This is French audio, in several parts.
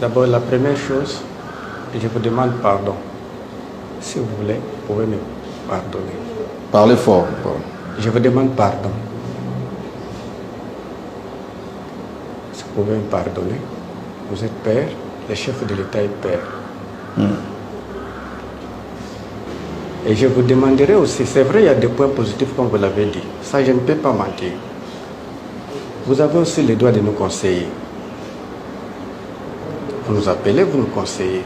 D'abord, la première chose, je vous demande pardon. Si vous voulez, vous pouvez me pardonner. Parlez fort. Je vous demande pardon. Si vous pouvez me pardonner, vous êtes père, le chef de l'État est père. Et je vous demanderai aussi, c'est vrai, il y a des points positifs comme vous l'avez dit. Ça, je ne peux pas mentir. Vous avez aussi le droit de nous conseiller. Vous nous appelez, vous nous conseillez.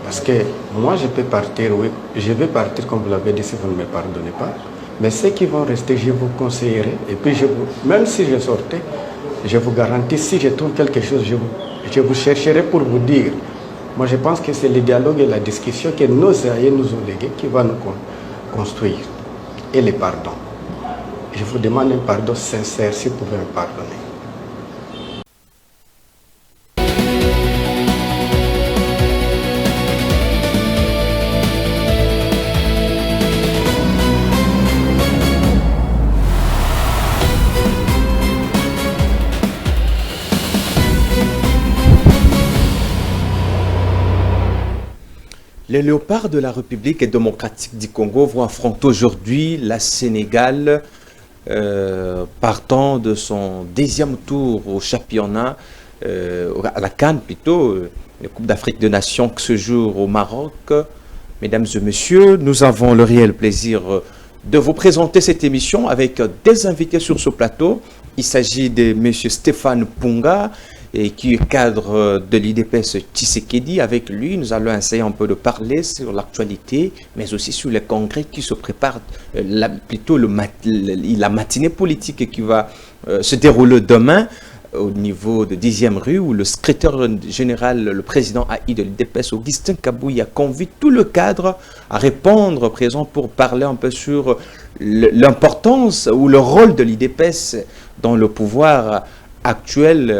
Parce que moi, je peux partir, oui, je vais partir comme vous l'avez dit si vous ne me pardonnez pas. Mais ceux qui vont rester, je vous conseillerai. Et puis, même si je sortais, je vous garantis, si je trouve quelque chose, je vous chercherai pour vous dire. Moi, je pense que c'est le dialogue et la discussion que nos aïeux nous ont légués qui va nous construire. Et le pardon. Je vous demande un pardon sincère, si vous pouvez me pardonner. Les léopards de la République démocratique du Congo vont affronter aujourd'hui la Sénégal partant de son deuxième tour au championnat, à la CAN plutôt, la Coupe d'Afrique des Nations qui se joue au Maroc. Mesdames et messieurs, nous avons le réel plaisir de vous présenter cette émission avec des invités sur ce plateau. Il s'agit de M. Stéphane Mpunga, et qui est cadre de l'IDPS Tshisekedi. Avec lui, nous allons essayer un peu de parler sur l'actualité, mais aussi sur les congrès qui se préparent, plutôt la matinée politique qui va se dérouler demain au niveau de 10e rue, où le secrétaire général, le président AI de l'IDPS, Augustin Kabouya, convie tout le cadre à répondre présent pour parler un peu sur l'importance ou le rôle de l'IDPS dans le pouvoir actuel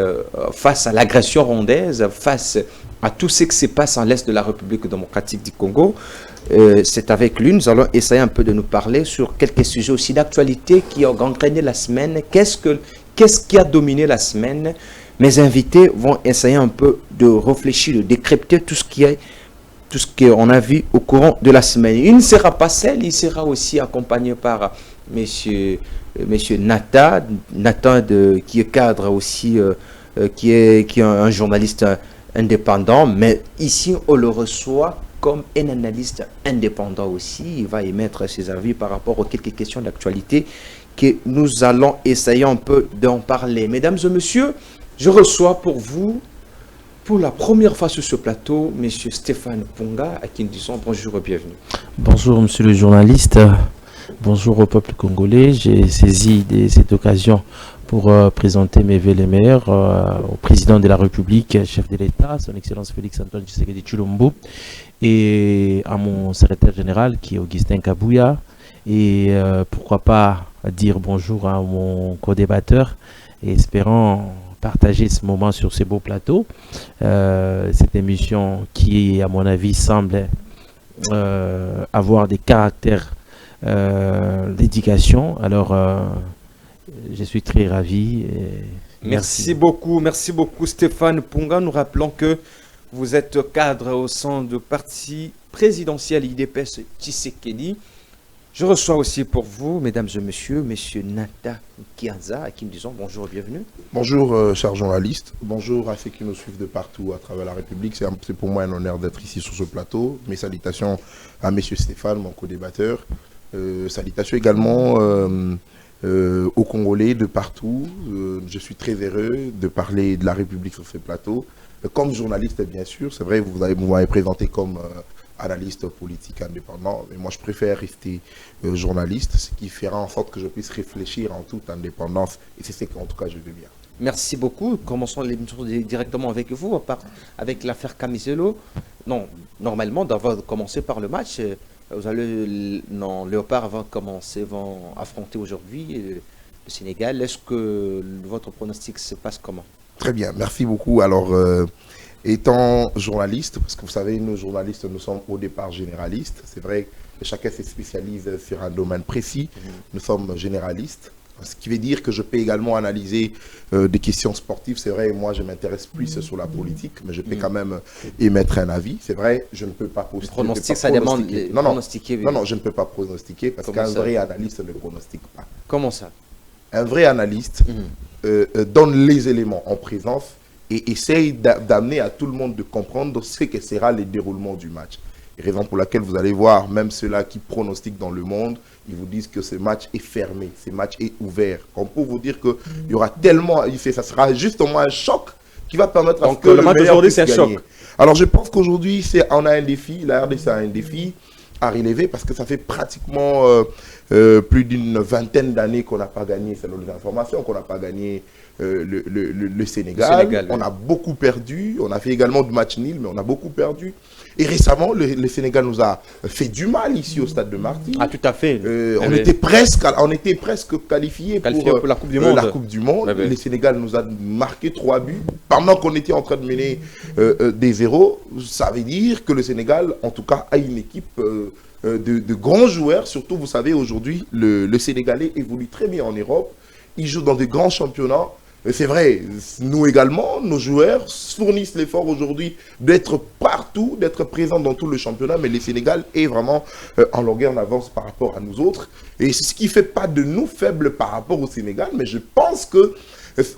face à l'agression rwandaise, face à tout ce qui se passe en l'Est de la République démocratique du Congo. C'est avec lui, nous allons essayer un peu de nous parler sur quelques sujets aussi d'actualité qui ont gangréné la semaine. Qu'est-ce qui a dominé la semaine? Mes invités vont essayer un peu de réfléchir, de décrypter tout ce qu'on a vu au courant de la semaine. Il ne sera pas seul, il sera aussi accompagné par Monsieur Nathan qui est cadre aussi, qui est un journaliste indépendant, mais ici on le reçoit comme un analyste indépendant aussi. Il va émettre ses avis par rapport aux quelques questions d'actualité que nous allons essayer un peu d'en parler. Mesdames et messieurs, je reçois pour vous, pour la première fois sur ce plateau, M. Stéphane Mpunga, à qui nous disons bonjour et bienvenue. Bonjour monsieur le journaliste. Bonjour au peuple congolais. J'ai saisi cette occasion pour présenter mes vœux les meilleurs au président de la République, chef de l'État, son Excellence Félix Antoine Tshisekedi Tshilombo, et à mon secrétaire général qui est Augustin Kabouya, et pourquoi pas dire bonjour à mon co-débatteur, et espérant partager ce moment sur ces beaux plateaux. Cette émission qui, à mon avis, semble avoir des caractères d'éducation. Alors, je suis très ravi. Merci beaucoup Stéphane Mpunga. Nous rappelons que vous êtes cadre au sein du parti présidentiel IDPS Tshisekedi. Je reçois aussi pour vous, mesdames et messieurs, monsieur Nata Kianza, à qui nous disons bonjour et bienvenue. Bonjour, chers journalistes. Bonjour à ceux qui nous suivent de partout à travers la République. C'est pour moi un honneur d'être ici sur ce plateau. Mes salutations à monsieur Stéphane, mon co-débatteur. Salutations également aux Congolais de partout. Je suis très heureux de parler de la République sur ce plateau. Comme journaliste, bien sûr, c'est vrai, vous m'avez présenté comme analyste politique indépendant, mais moi je préfère rester journaliste, ce qui fera en sorte que je puisse réfléchir en toute indépendance, et c'est ce qu'en tout cas je veux bien. Merci beaucoup. Commençons l'émission directement avec vous, avec l'affaire Camiselo. Non, normalement, d'abord commencer par le match. Vous allez, non, Léopard vont affronter aujourd'hui le Sénégal. Est-ce que votre pronostic se passe comment? Très bien, merci beaucoup. Alors, étant journaliste, parce que vous savez, nous journalistes, nous sommes au départ généralistes. C'est vrai que chacun se spécialise sur un domaine précis. Nous sommes généralistes. Ce qui veut dire que je peux également analyser des questions sportives. C'est vrai, moi, je m'intéresse plus sur la politique, mais je peux quand même émettre un avis. C'est vrai, je ne peux pas pronostiquer. Ça demande pronostiquer. Non, je ne peux pas pronostiquer parce qu'un vrai analyste ne pronostique pas. Comment ça? Un vrai analyste donne les éléments en présence et essaye d'amener à tout le monde de comprendre ce que sera le déroulement du match. Raison pour laquelle vous allez voir, même ceux-là qui pronostiquent dans le monde, ils vous disent que ce match est fermé, ce match est ouvert. On peut vous dire qu'il y aura tellement, ça sera justement un choc qui va permettre à ce que le match d'aujourd'hui, c'est un choc. Alors je pense qu'aujourd'hui, on a un défi, la RDC a un défi à relever parce que ça fait pratiquement plus d'une vingtaine d'années qu'on n'a pas gagné, selon les informations, qu'on n'a pas gagné le Sénégal. On a beaucoup perdu, on a fait également du match nul, mais on a beaucoup perdu. Et récemment, le Sénégal nous a fait du mal ici au stade de Martyrs. Ah, tout à fait. On était presque qualifiés pour la Coupe du Monde. La Coupe du Monde. Le Sénégal nous a marqué 3 buts pendant qu'on était en train de mener des 0. Ça veut dire que le Sénégal, en tout cas, a une équipe de grands joueurs. Surtout, vous savez, aujourd'hui, le Sénégalais évolue très bien en Europe. Il joue dans des grands championnats. C'est vrai, nous également, nos joueurs fournissent l'effort aujourd'hui d'être partout, d'être présents dans tout le championnat, mais le Sénégal est vraiment en longueur d'avance par rapport à nous autres. Et c'est ce qui ne fait pas de nous faibles par rapport au Sénégal, mais je pense que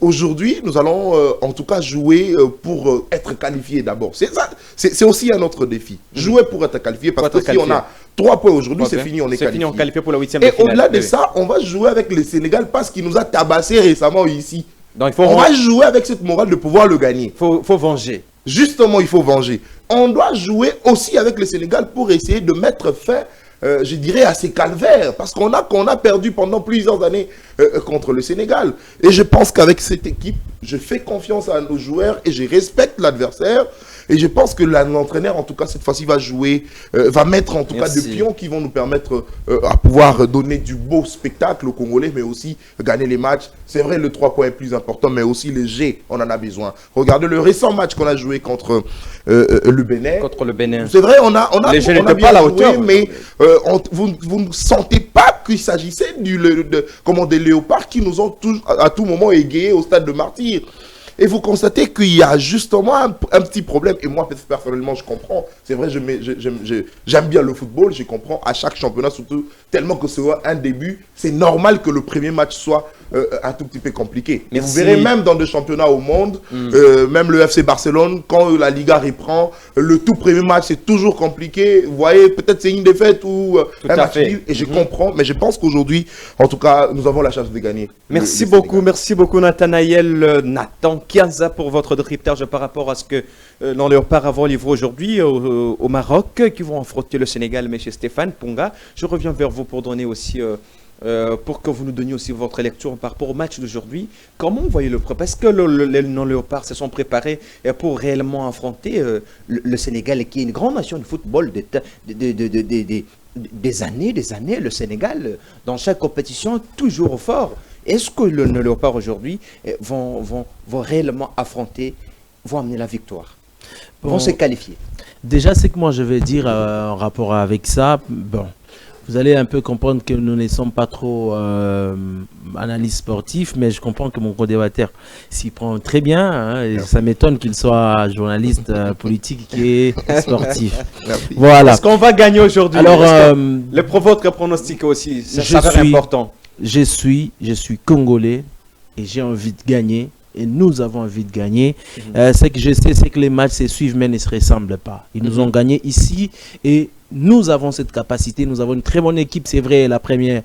aujourd'hui, nous allons en tout cas jouer pour être qualifiés d'abord. C'est aussi un autre défi. Jouer pour être qualifié, parce que si on a 3 points aujourd'hui, c'est fini, on est qualifié. C'est fini, on est qualifié pour la 8e de finale. Et au-delà de ça, on va jouer avec le Sénégal parce qu'il nous a tabassé récemment ici. Donc, on va jouer avec cette morale de pouvoir le gagner. Il faut venger. Justement, il faut venger. On doit jouer aussi avec le Sénégal pour essayer de mettre fin, je dirais, à ces calvaires. Parce qu'on a perdu pendant plusieurs années contre le Sénégal. Et je pense qu'avec cette équipe, je fais confiance à nos joueurs et je respecte l'adversaire. Et je pense que l'entraîneur, en tout cas, cette fois-ci, va jouer, va mettre en tout cas des pions qui vont nous permettre à pouvoir donner du beau spectacle aux Congolais, mais aussi gagner les matchs. C'est vrai, le 3 points est plus important, mais aussi le G, on en a besoin. Regardez le récent match qu'on a joué contre le Bénin. Contre le Bénin. C'est vrai, on a bien joué, mais vous ne sentez pas qu'il s'agissait des léopards qui nous ont à tout moment égayés au stade de Martyrs. Et vous constatez qu'il y a justement un petit problème. Et moi, personnellement, je comprends. C'est vrai, j'aime bien le football. Je comprends à chaque championnat, surtout tellement que c'est un début. C'est normal que le premier match soit un tout petit peu compliqué. Et vous verrez même dans des championnats au monde, même le FC Barcelone, quand la Liga reprend, le tout premier match, c'est toujours compliqué. Vous voyez, peut-être c'est une défaite ou un match nul. Et je comprends, mais je pense qu'aujourd'hui, en tout cas, nous avons la chance de gagner. Merci beaucoup Nathanaël Nathan Kianza pour votre décryptage par rapport à ce que dans les auparavant livré aujourd'hui au Maroc, qui vont affronter le Sénégal, M. Stéphane Ponga. Je reviens vers vous pour donner aussi... pour que vous nous donniez aussi votre lecture par rapport au match d'aujourd'hui. Comment vous voyez le prêt? Parce que les non-léopards se sont préparés pour réellement affronter le Sénégal, qui est une grande nation de football des années. Le Sénégal, dans chaque compétition, toujours fort. Est-ce que les non-léopards aujourd'hui vont réellement affronter, vont amener la victoire, vont se qualifier? Déjà, c'est que moi je vais dire en rapport avec ça, bon, vous allez un peu comprendre que nous ne sommes pas trop analystes sportifs, mais je comprends que mon co-débatteur s'y prend très bien. Hein, et ça m'étonne qu'il soit journaliste politique et sportif. Voilà. Est-ce qu'on va gagner aujourd'hui? Alors, votre pronostic aussi, ça va être important. Je suis congolais et j'ai envie de gagner. Et nous avons envie de gagner. Ce que je sais, c'est que les matchs se suivent, mais ne se ressemblent pas. Ils nous ont gagné ici et nous avons cette capacité. Nous avons une très bonne équipe, c'est vrai. La première,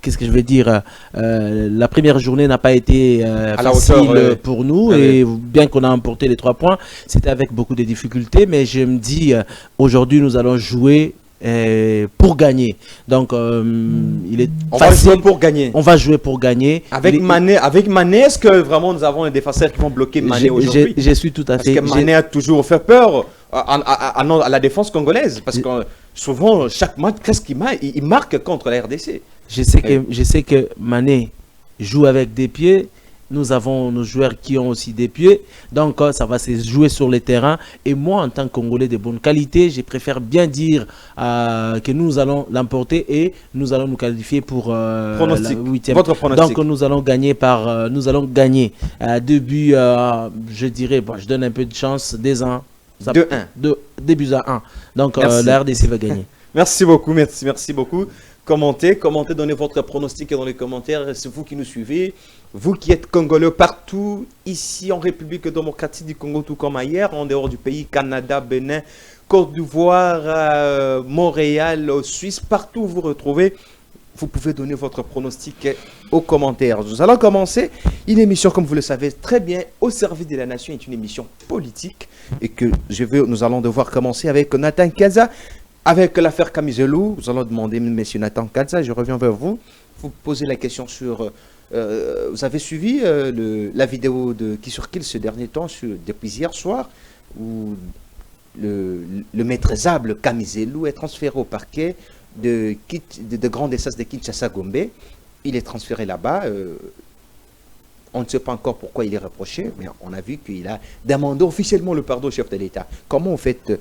qu'est-ce que je veux dire, la première journée n'a pas été facile pour nous. Et bien qu'on a emporté les 3 points, c'était avec beaucoup de difficultés. Mais je me dis, aujourd'hui, nous allons jouer pour gagner. Donc il est on va jouer pour gagner. On va jouer pour gagner. Avec Mané, est-ce que vraiment nous avons un défenseur qui vont bloquer Mané aujourd'hui? Je suis tout à fait. Parce que Mané a toujours fait peur à la défense congolaise. Parce que souvent, chaque match, qu'est-ce qu'il il marque contre la RDC? Je sais que Mané joue avec des pieds nous avons nos joueurs qui ont aussi des pieds. Donc, ça va se jouer sur le terrain. Et moi, en tant que Congolais de bonne qualité, je préfère bien dire que nous allons l'emporter et nous allons nous qualifier pour la huitième. Votre pronostic. Donc, nous allons gagner par... nous allons gagner 2 buts, je dirais, bon, je donne un peu de chance, 2-1. 2-1. 2 buts à 1. Donc, la RDC va gagner. Merci beaucoup, merci beaucoup. Commentez, donnez votre pronostic dans les commentaires. C'est vous qui nous suivez, vous qui êtes Congolais partout, ici en République démocratique du Congo, tout comme ailleurs, en dehors du pays, Canada, Bénin, Côte d'Ivoire, Montréal, Suisse, partout où vous retrouvez. Vous pouvez donner votre pronostic aux commentaires. Nous allons commencer une émission, comme vous le savez très bien, au service de la nation, est une émission politique et que nous allons devoir commencer avec Nathan Kaza. Avec l'affaire Kamizelou, nous allons demander, M. Nathan Kaza, je reviens vers vous. Vous posez la question sur... vous avez suivi la vidéo qui circule ce dernier temps, depuis hier soir, où le maître Zable Kamizelou est transféré au parquet de grande essence de Kinshasa-Gombe. Il est transféré là-bas. On ne sait pas encore pourquoi il est reproché, mais on a vu qu'il a demandé officiellement le pardon au chef de l'État. Comment vous faites,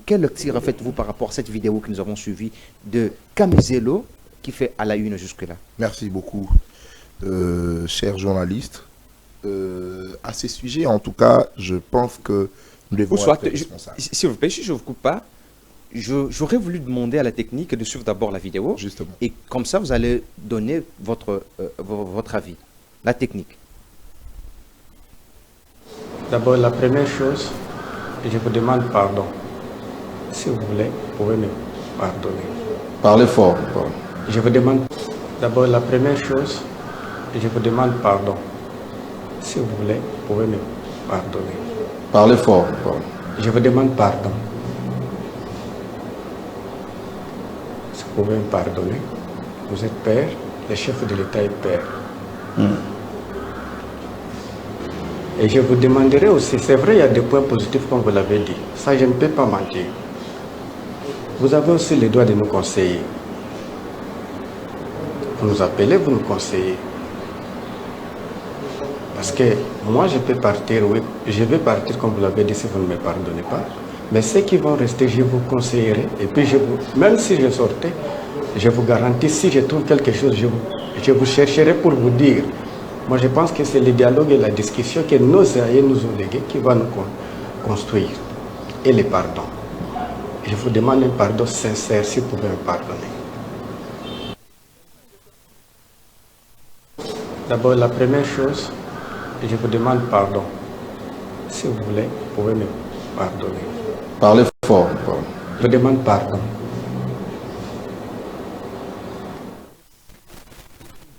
quel lecture faites-vous par rapport à cette vidéo que nous avons suivie de Kamizelo qui fait à la une jusque-là? Merci beaucoup, chers journalistes. À ces sujets, en tout cas, je pense que nous devons être responsables. S'il vous plaît, si je ne vous coupe pas, j'aurais voulu demander à la technique de suivre d'abord la vidéo. Justement. Et comme ça, vous allez donner votre avis. La technique. D'abord, la première chose, je vous demande pardon. Si vous voulez, vous pouvez me pardonner. Parlez fort. Je vous demande, d'abord, la première chose, je vous demande pardon. Si vous voulez, vous pouvez me pardonner. Parlez fort. Je vous demande pardon. Si vous pouvez me pardonner, vous êtes père, le chef de l'État est père. Et je vous demanderai aussi, c'est vrai, il y a des points positifs comme vous l'avez dit. Ça, je ne peux pas mentir. Vous avez aussi le droit de nous conseiller. Vous nous appelez, vous nous conseillez. Parce que moi, je peux partir, oui, je vais partir comme vous l'avez dit si vous ne me pardonnez pas. Mais ceux qui vont rester, je vous conseillerai. Et puis, même si je sortais, je vous garantis, si je trouve quelque chose, je vous chercherai pour vous dire. Moi, je pense que c'est le dialogue et la discussion que nos aïeux nous ont légués qui va nous construire. Et le pardon. Je vous demande un pardon sincère, si vous pouvez me pardonner. D'abord, la première chose, je vous demande pardon. Si vous voulez, vous pouvez me pardonner. Parlez fort. Je vous demande pardon.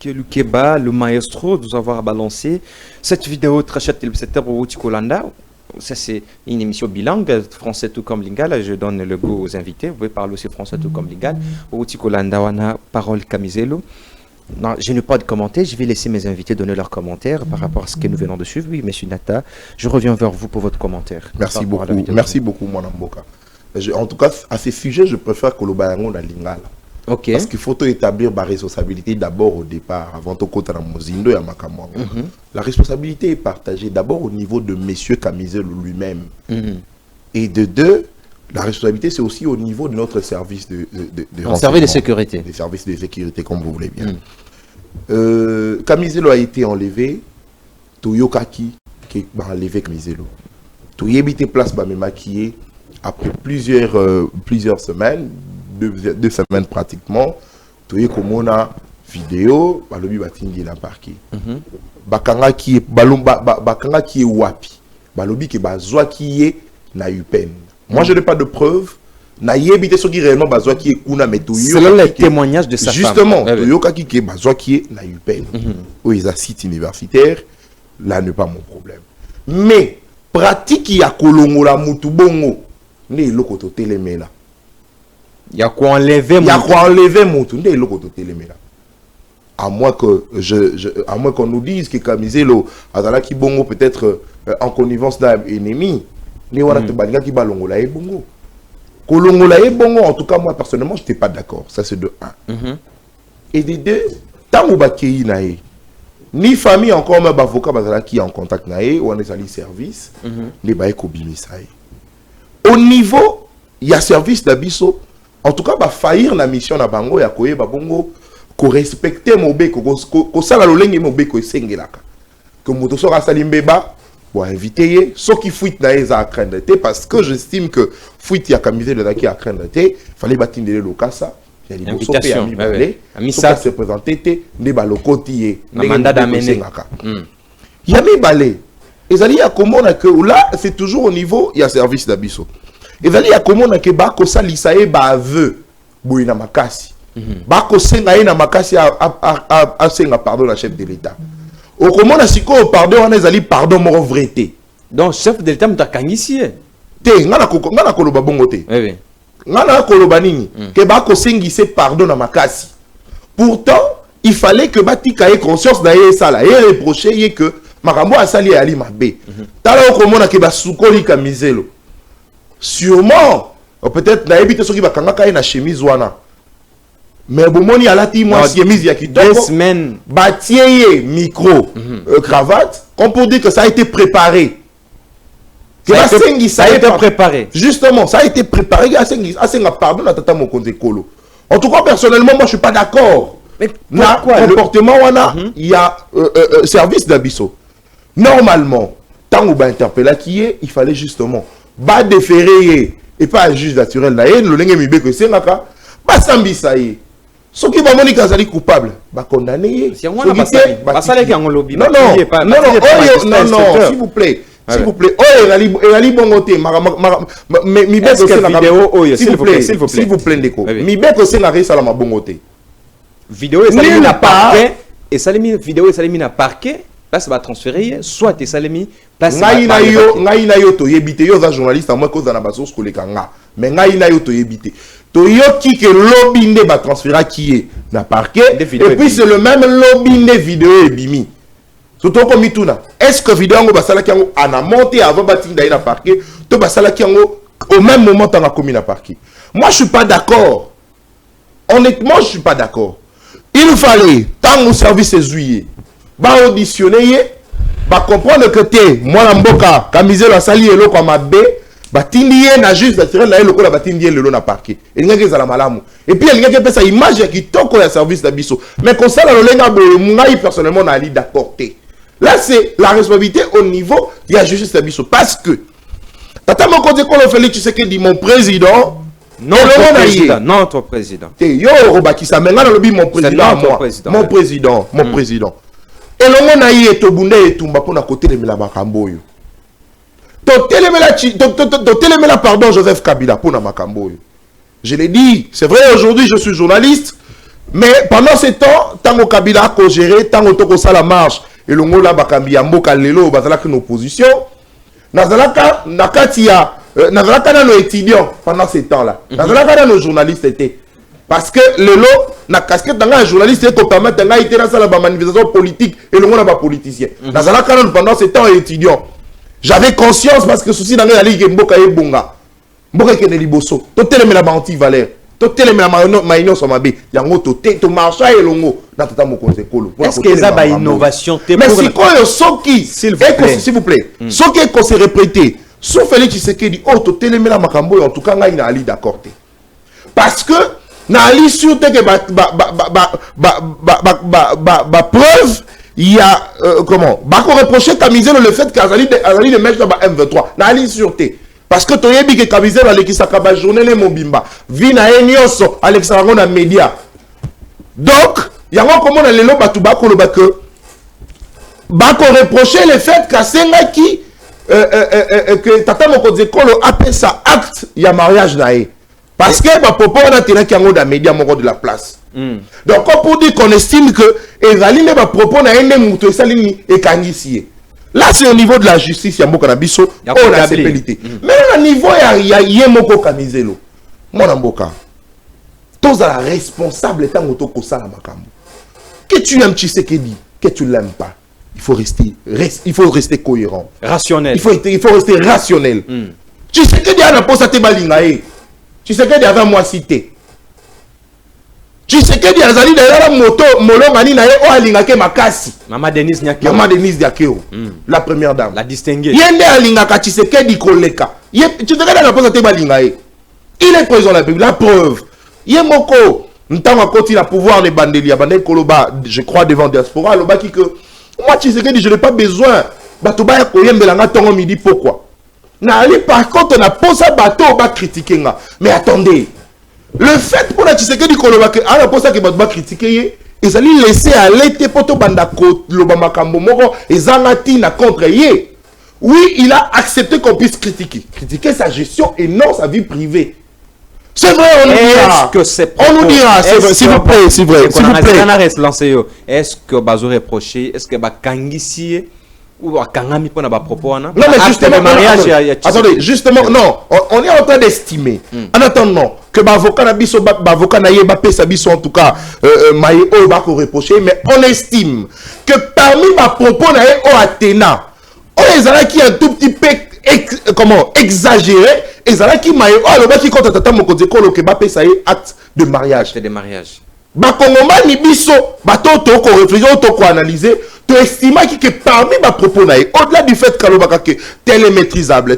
Lukeba, le maestro, nous avoir balancé cette vidéo très chère téléspectateur au Tikolanda. Ça, c'est une émission bilingue, français tout comme lingala. Je donne le goût aux invités. Vous pouvez parler aussi français tout comme lingala. Au Tikolanda, on a parole Kamizelo. Non, je n'ai pas de commentaires. Je vais laisser mes invités donner leurs commentaires par rapport à ce que nous venons de suivre. Oui, monsieur Nata, je reviens vers vous pour votre commentaire. Merci beaucoup. Merci beaucoup, mon Mboka. En tout cas, à ces sujets, je préfère que le bayango na lingala. Okay. Parce qu'il faut établir ma responsabilité d'abord au départ, avant tout côté de Mozindo et à Makamwa. La responsabilité est partagée d'abord au niveau de monsieur Kamizelo lui-même. Et de deux, la responsabilité c'est aussi au niveau de notre service de service de sécurité. Des services de sécurité, comme vous voulez bien. Kamizelo a été enlevé, Toyokaki qui a enlevé Kamizelo. Toyebite place ba me maquiller après plusieurs semaines. 2 semaines pratiquement, tu es comme on a vidéo, balobi batingi la parquet. Bakanga qui est wapi, balobi qui bazwa qui est na UPEN. Moi je n'ai pas de preuves. Na yebite so qui réellement bazwa qui est kuna metuyo. Selon les témoignages de sa justement, femme. Justement, qui est bazwa qui est na UPEN. Où ils a site universitaire, là n'est pas mon problème. Mais pratique ya kolongola mutu bongo, ne lokoto telemela. Il y a quoi enlever mon tour. À moins qu'on nous dise que Kamizelo Azala qui bongo peut-être en connivence d'un ennemi. Les Wanatobanga qui balongola et bongo. Kolongola et bongo, en tout cas, moi personnellement, je n'étais pas d'accord. Ça, c'est de 1. Et de 2, tant que Bakei nae, ni famille encore même avocat bazala qui est en contact naé ou on est allé service les baé ko bimisa. Au niveau il y a service d'abisso en tout cas ba faillir la mission na bango ya koyeba bongo ko respecter mobeko ko sala lolenge mobeko esengelaka que moto sera sali mbeba ou inviter ceux qui fuite na eza craindre parce que j'estime que fuite ya camisé de qui a craindre fallait batindele lokasa. Il y a des invitations, ça se présenter des balokoti mandat d'amener. Il y a mes balais. Et ça dit à comment que là c'est toujours au niveau il y a service d'abisso. Et ça dit à comment que ba ko salisae ba aveu boina makasi. Ba ko senga na makasi a senga pardon la chef de l'état. Au comment na siko pardon on ezali pardon mo vérité. Donc chef de l'état mtakangisi te ngana ko lo babongo te. Oui. Ngana koloba nini ke ba ko sengise pardon na makasi. Pourtant, il fallait que batika ait conscience na ye sala et reprocher ye que makambo asali ali mabe. Tala okomona ke ba sukoli kamizelo. Sûrement, peut-être na ebite soki bakanga ka na chemise wana. Mais bomoni alati moi chemise ya kitoko. 2 semaines Batieye micro, cravate, on peut dire que ça a été préparé. Ça a été préparé. Justement, ça a été préparé. Pardon, en tout cas, personnellement, moi, je ne suis pas d'accord. Mais pourquoi le comportement, il y a service d'abisso. Normalement, tant qu'on interpellé qui est, il fallait justement pas déférer et pas un juge naturel. Le lingue mi beko c'est naka, pas sambisaye. Ceux qui vont moniquer azali coupable, bah condamné. Si on a pas qui en lobby. Non, s'il vous plaît. S'il vous plaît, elle bongote, mi bête aussi la vidéo, s'il vous plaît, Ndeko. Mi bête aussi la réussite à la bongote. Vidéo et salimi na parquet, et salimi vidéo et salimi na parquet, là ça va transférer, soit et salimi, place. Ngai na yo to yebite yo za journaliste à moi cause na basos ko lekanga. Mais ngai na yo to yebite. To yo ki ke lobby nde ba transférer qui est na parquet, et puis c'est le même lobby nde vidéo et bimi. Surtout comme Mituna, est-ce que vidéo ngo basala ki ngo ana monté avant bating d'aller na parquet, to basala ki ngo au même moment dans la commune à parquet. Moi je suis pas d'accord. Honnêtement, je suis pas d'accord. Il fallait tant au service juillet, ba auditionner, ba comprendre que t'es moi la mboka, kamize la sali elo kwa mabe, ba tindie na juste naturel na elo ko la ba tindie le na parquet. Et ngeke za la malamu. Et puis il ngeke pesa image qui toko ya service d'abisso. Mais comme ça la lolenga bo ngai personnellement na ali d'accord. Là, c'est la responsabilité au niveau de la justice d'abisso. Parce que, Tata Mokonde Kolo Félix Tshisekedi, mon président, notre président. Yo, Robakisa, maintenant, mon président, mon président. Et le monde a été Tobunde et Tumba pour côté de la Makamboyo. Totelemela, pardon, Joseph Kabila pour la Makamboyo. Je l'ai dit, c'est vrai, aujourd'hui, je suis journaliste, mais pendant ce temps, tant que Kabila a géré, tant que ça la marche, et le mot là bakambi ya mboka lelo bazala que opposition nazalaka nakatia nazalaka na nos étudiants pendant ce temps là nazalaka na nos journalistes étaient parce que lelo na casquette nga journaliste et ko permettre nga été dans la manifestation politique et le mot là ba politicien nazalaka pendant ce temps étudiant j'avais conscience parce que souci dans la ligue mboka e bonga mboka ke ne liboso to telemela ba anti valeur to telemela maïno somabe yango to te to marcha et longo. Est-ce qu'il y a une innovation? Mais si quoi s'il vous plaît, ce qui se répété, sauf Félix Tshisekedi, oh, tu télémela makambo, en tout cas, il y a Ali d'accord. Parce que, na Ali sur te que preuve, il y a, comment, qu'on reprochait Kamizelo le fait qu'Azali de mettre dans M23, na Ali sur te. Parce que tu as dit que Kamizelo allait qui s'accaba journée les mobimba, vina enioso, Alexandre na média. Donc, il y a un comment on a les lots batubako le bac bako reprocher le fait qu'Asenga qui que Tata Mokonde Kolo appelle ça acte il y a mariage naé parce que ma popo on a tenu qu'il y a un média de la place. Donc on peut dire qu'on estime que Ezali ne va propos na ende muto salini et kangisie. Là c'est au niveau de la justice il y a beaucoup d'abisso on a sécurité. Mais au niveau il y a yemoko kamizelo. Mon amboka. Tous à la responsable tant auto ko sala makambo. Que tu aimes Tshisekedi, que tu l'aimes pas, il faut rester cohérent. Rationnel. Il faut rester rationnel. Tshisekedi a la poste à te balingae. Tshisekedi avait moi cité. Tshisekedi azali derrière la moto molongani na ye o alingake makasi. Maman Denise Nyakeo. Maman Denise Nyakeo, la première dame. La distinguée. Yende alingaka Tshisekedi koleka. Tshisekedi na posa te balinga ye. Il est président de la République, la preuve. Yemoko ntango koti la pouvoir ne bandeli ya bandel koloba, je crois devant diaspora loba ki que moi Tshisekedi je n'ai pas besoin bato ba koyembela nga tongo midi pourquoi. Na ali par contre na posa bato ba critiquer nga. Mais attendez. Le fait pour la Tshisekedi koloba que ala posa ke bato ba critiquer ye, ils allaient laisser aller te poto banda ko loba makambo moko ezangati na contre ye. Oui, il a accepté qu'on puisse critiquer sa gestion et non sa vie privée. C'est vrai, on nous dira. On nous dira, c'est vrai, s'il vous plaît, c'est vrai, s'il vous plaît. Est-ce que Bazo reproché, est-ce que Bakangisi ou Bakangami pour n'a propos non, mais justement, attendez, justement, non, on est en train d'estimer. En attendant que Bavoka Nabiso, Bavoka Naye, Bapé Sabiso, en tout cas, Maïe, O, Bako reproché, mais on estime que parmi ma propos Naye, O, Athéna, on les a qui un tout petit peu exagéré. Et ça qui m'a qui compte tata mokoze kolo ke bapé ça est acte de mariage. C'est des mariages. Ba kongoma ni biso ba to ko réfléchir to ko analyser to estimer que parmi ma propos naé au-delà du fait que tel est maîtrisable,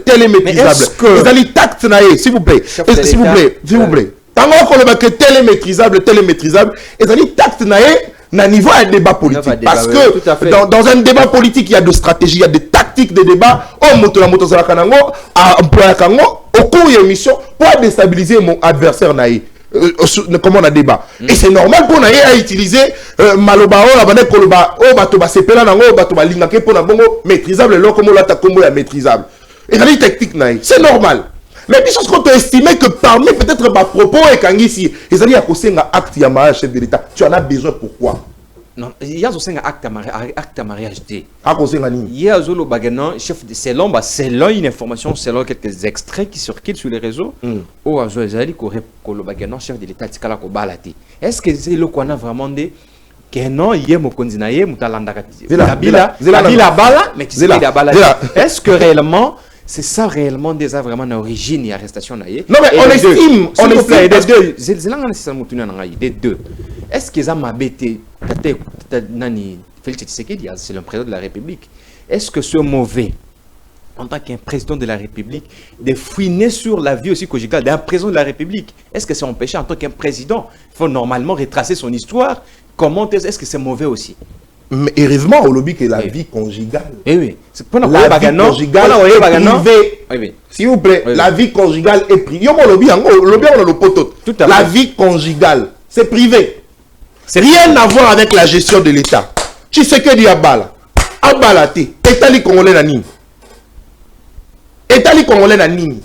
vous allez tact naé s'il vous plaît. S'il vous plaît. Tango ko le que tel est maîtrisable, et allez tact naé na niveau un débat politique parce que dans un débat politique il y a de stratégies, il y a des tactiques de débat. Oh moto la moto za kanango a employé kango au cours de l'émission pour déstabiliser mon adversaire naïe. Comment on a débat. Et c'est normal pour naïe à utiliser malobao la bande koloba oh bato ba sepela nango bato ba lingake pour na bongo maîtrisable lo comme la ta combo ya maîtrisable. Et la tactique naïe, c'est normal. Mais puis qu'on peut estimer que parmi peut-être ma propos et kangisi, ils allaient accoster un acte ya mariage chef de l'État. Tu en as besoin pourquoi? Non, il y a aussi un acte à mariage. Il y a Zolo Baganan, chef de selon une information, selon quelques extraits qui circulent sur les réseaux, au Azozali, le Baganan, chef de l'État, Tikala Kobalati. Est-ce que c'est le qu'on a vraiment dit que non, il y a Mokondinaye, Mutalandakati. La Bila Bala, mais tu sais, la Bala. Est-ce que réellement, c'est ça réellement déjà vraiment l'origine et l'arrestation naïe? Non mais on estime, des deux. Est-ce qu'ils ont m'abêté? Félix Tshisekedi, c'est le président de la République. Est-ce que ce mauvais, en tant qu'un président de la République, de fouiner sur la vie aussi conjugale d'un président de la République, est-ce que c'est empêché en tant qu'un président? Il faut normalement retracer son histoire. Comment est-ce que c'est mauvais aussi? Mais heureusement, au lobby que la vie conjugale. Eh oui. La vie conjugale est privée. S'il vous plaît, la vie conjugale est privée. La vie conjugale, c'est privé. Rien à voir avec la gestion de l'État. Tu sais que dit Abala. Abala te. État congolais na nini. État congolais na nini.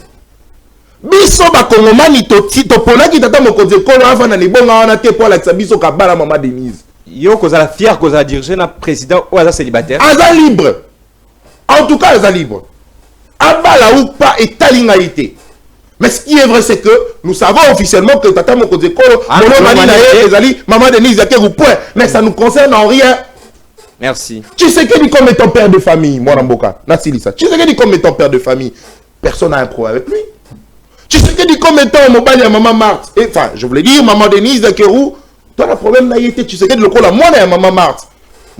Biso ba kongomani to pona ki tata mokonze kolo afa na libonga wana te pour la biso ka bala Maman Denise. Yo koza la fière koza diriger na président ou aza célibataire. Aza libre. En tout cas aza libre. Abala ou pas État lingalité. Mais ce qui est vrai, c'est que nous savons officiellement que Tata Mokonze Kolo, Maman Denise Nyakeo, point. Mais ça ne nous concerne en rien. Merci. Tu sais que dit comme étant père de famille, moi Namboka, Nassilissa. Tu sais que dit comme étant père de famille, personne n'a un problème avec lui. Tu sais que dit comme étant mobile à Maman Marthe. Enfin, je voulais dire, Maman Denise Nyakeo, toi le problème n'a été. Tu sais que dit le coup la moi et Maman Marthe.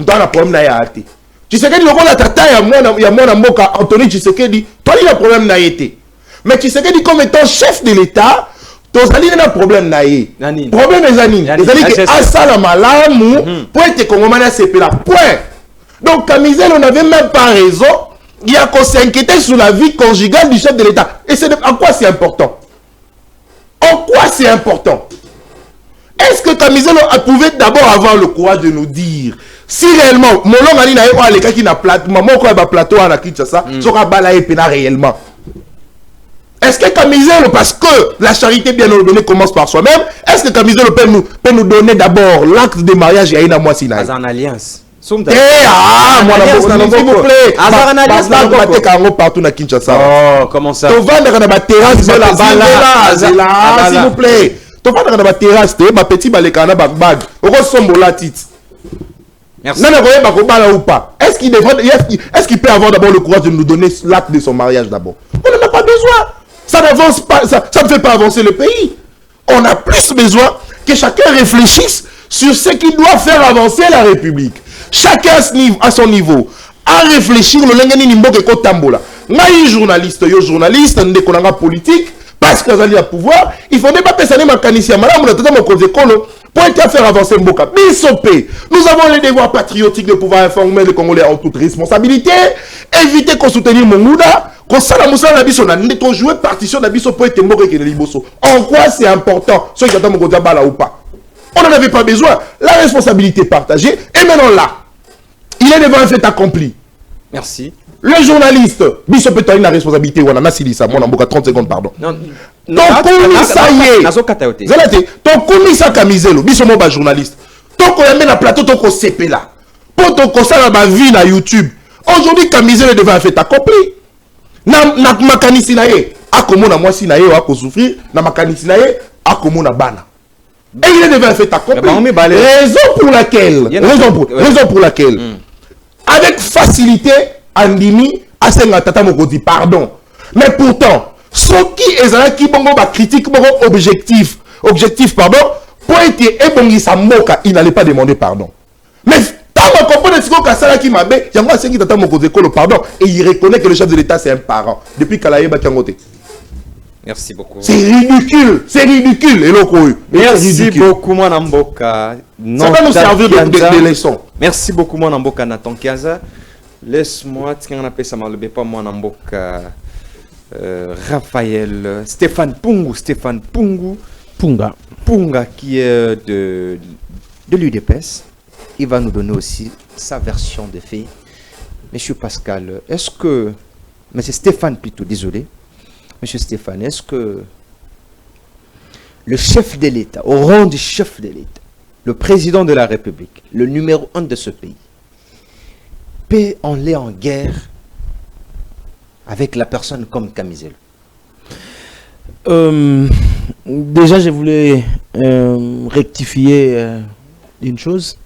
Toi le problème n'a été. Tu sais que dit le coup la tata et moi Namboka, Anthony, tu sais que dit, toi le problème n'a été. Mais tu sais que dit comme étant chef de l'État, ton sali n'a pas de problème naïe. Problème des amis. Les amis qui a ça la malamu pour être congomani c'est la point. Donc Camisel on n'avait même pas raison. Il y a qu'on s'inquiéter sur la vie conjugale du chef de l'État. Et c'est en quoi c'est important? En quoi c'est important? Est-ce que Camisel pouvait d'abord avoir le courage de nous dire si réellement mon long ali naïe ou les gars qui n'a plateau, maman quoi ba plateau à la Kinshasa, sera balaye pena réellement? Est-ce que Camisel, parce que la charité bien ordonnée commence par soi-même, est-ce que Camisel peut nous donner d'abord l'acte de mariage et une moissina? En alliance. S'il vous plaît. Partout na Kinshasa. Oh, comment ça? Tu vas dans la terrasse, s'il vous plaît. Tu vas dans la terrasse, ma petit balekana bag. Ressemble la titre. Merci. Ou pas? Est-ce qu'il peut avoir d'abord le courage de nous donner l'acte de son mariage d'abord? On n'en a pas besoin. Ça n'avance pas, ça ne fait pas avancer le pays. On a plus besoin que chacun réfléchisse sur ce qui doit faire avancer la République. Chacun à son niveau, à réfléchir le lengeni nimboke ko tambola. Ngai journaliste, yo journaliste, ndeko nanga politique, parce que vous avez le pouvoir, il faut pas passer ma canisia, madame, on a pour faire avancer Mboka. Bisopé, nous avons les devoirs patriotiques de pouvoir informer les Congolais en toute responsabilité, éviter qu'on soutenir Mongouda, qu'on s'ala moussa la biso, on jouer partition de la biso pour être Mboka et Liboso. En quoi c'est important, ceux qui attendent Mboka bala ou pas. On n'en avait pas besoin. La responsabilité partagée, et maintenant là, il est devant un fait accompli. Merci. Le journaliste, biso peut avoir la responsabilité, ou on a ça, mon Mboka 30 secondes, pardon. Non. Ton commissaire, ton commissaire Kamizelo, biso mo ba journaliste. Ton ko yamé na plateau, ton ko CP là. Pour ton ko ça ma vie na YouTube. Aujourd'hui Kamizelo devant un fait accompli. Na makanisi na ye, akomona mwasi na ye wa ko souffrir, na makanisi na ye, akomona bana. Et il est devant un fait accompli. Raison pour laquelle, avec facilité, Andimi a senga tata mokoti pardon. Mais pourtant, ce qui est qui bongo ba critique bongo objectif pardon, pour être ebongi sa moka, il n'allait pas demander pardon. Mais tant qu'on comprend ce que ça qui m'a bé, yango sengi tata mokoti ko le pardon et il reconnaît que le chef de l'État c'est un parent depuis Kalaye Bakangote. Merci beaucoup. C'est ridicule. Merci beaucoup, mon Amboka. Ça va nous servir de leçon. Merci beaucoup, mon Amboka Nathan Kiaza. Laisse-moi, on appelle ça mal, pas mon Amboka. Raphaël, Stéphane Punga, qui est de l'UDPS. Il va nous donner aussi sa version des faits. Monsieur Pascal, est-ce que... Mais c'est Stéphane plutôt, désolé. Monsieur Stéphane, est-ce que le chef de l'État, au rang du chef de l'État, le président de la République, le numéro 1 de ce pays, peut aller en guerre avec la personne comme Kamizelo? Déjà, je voulais rectifier une chose.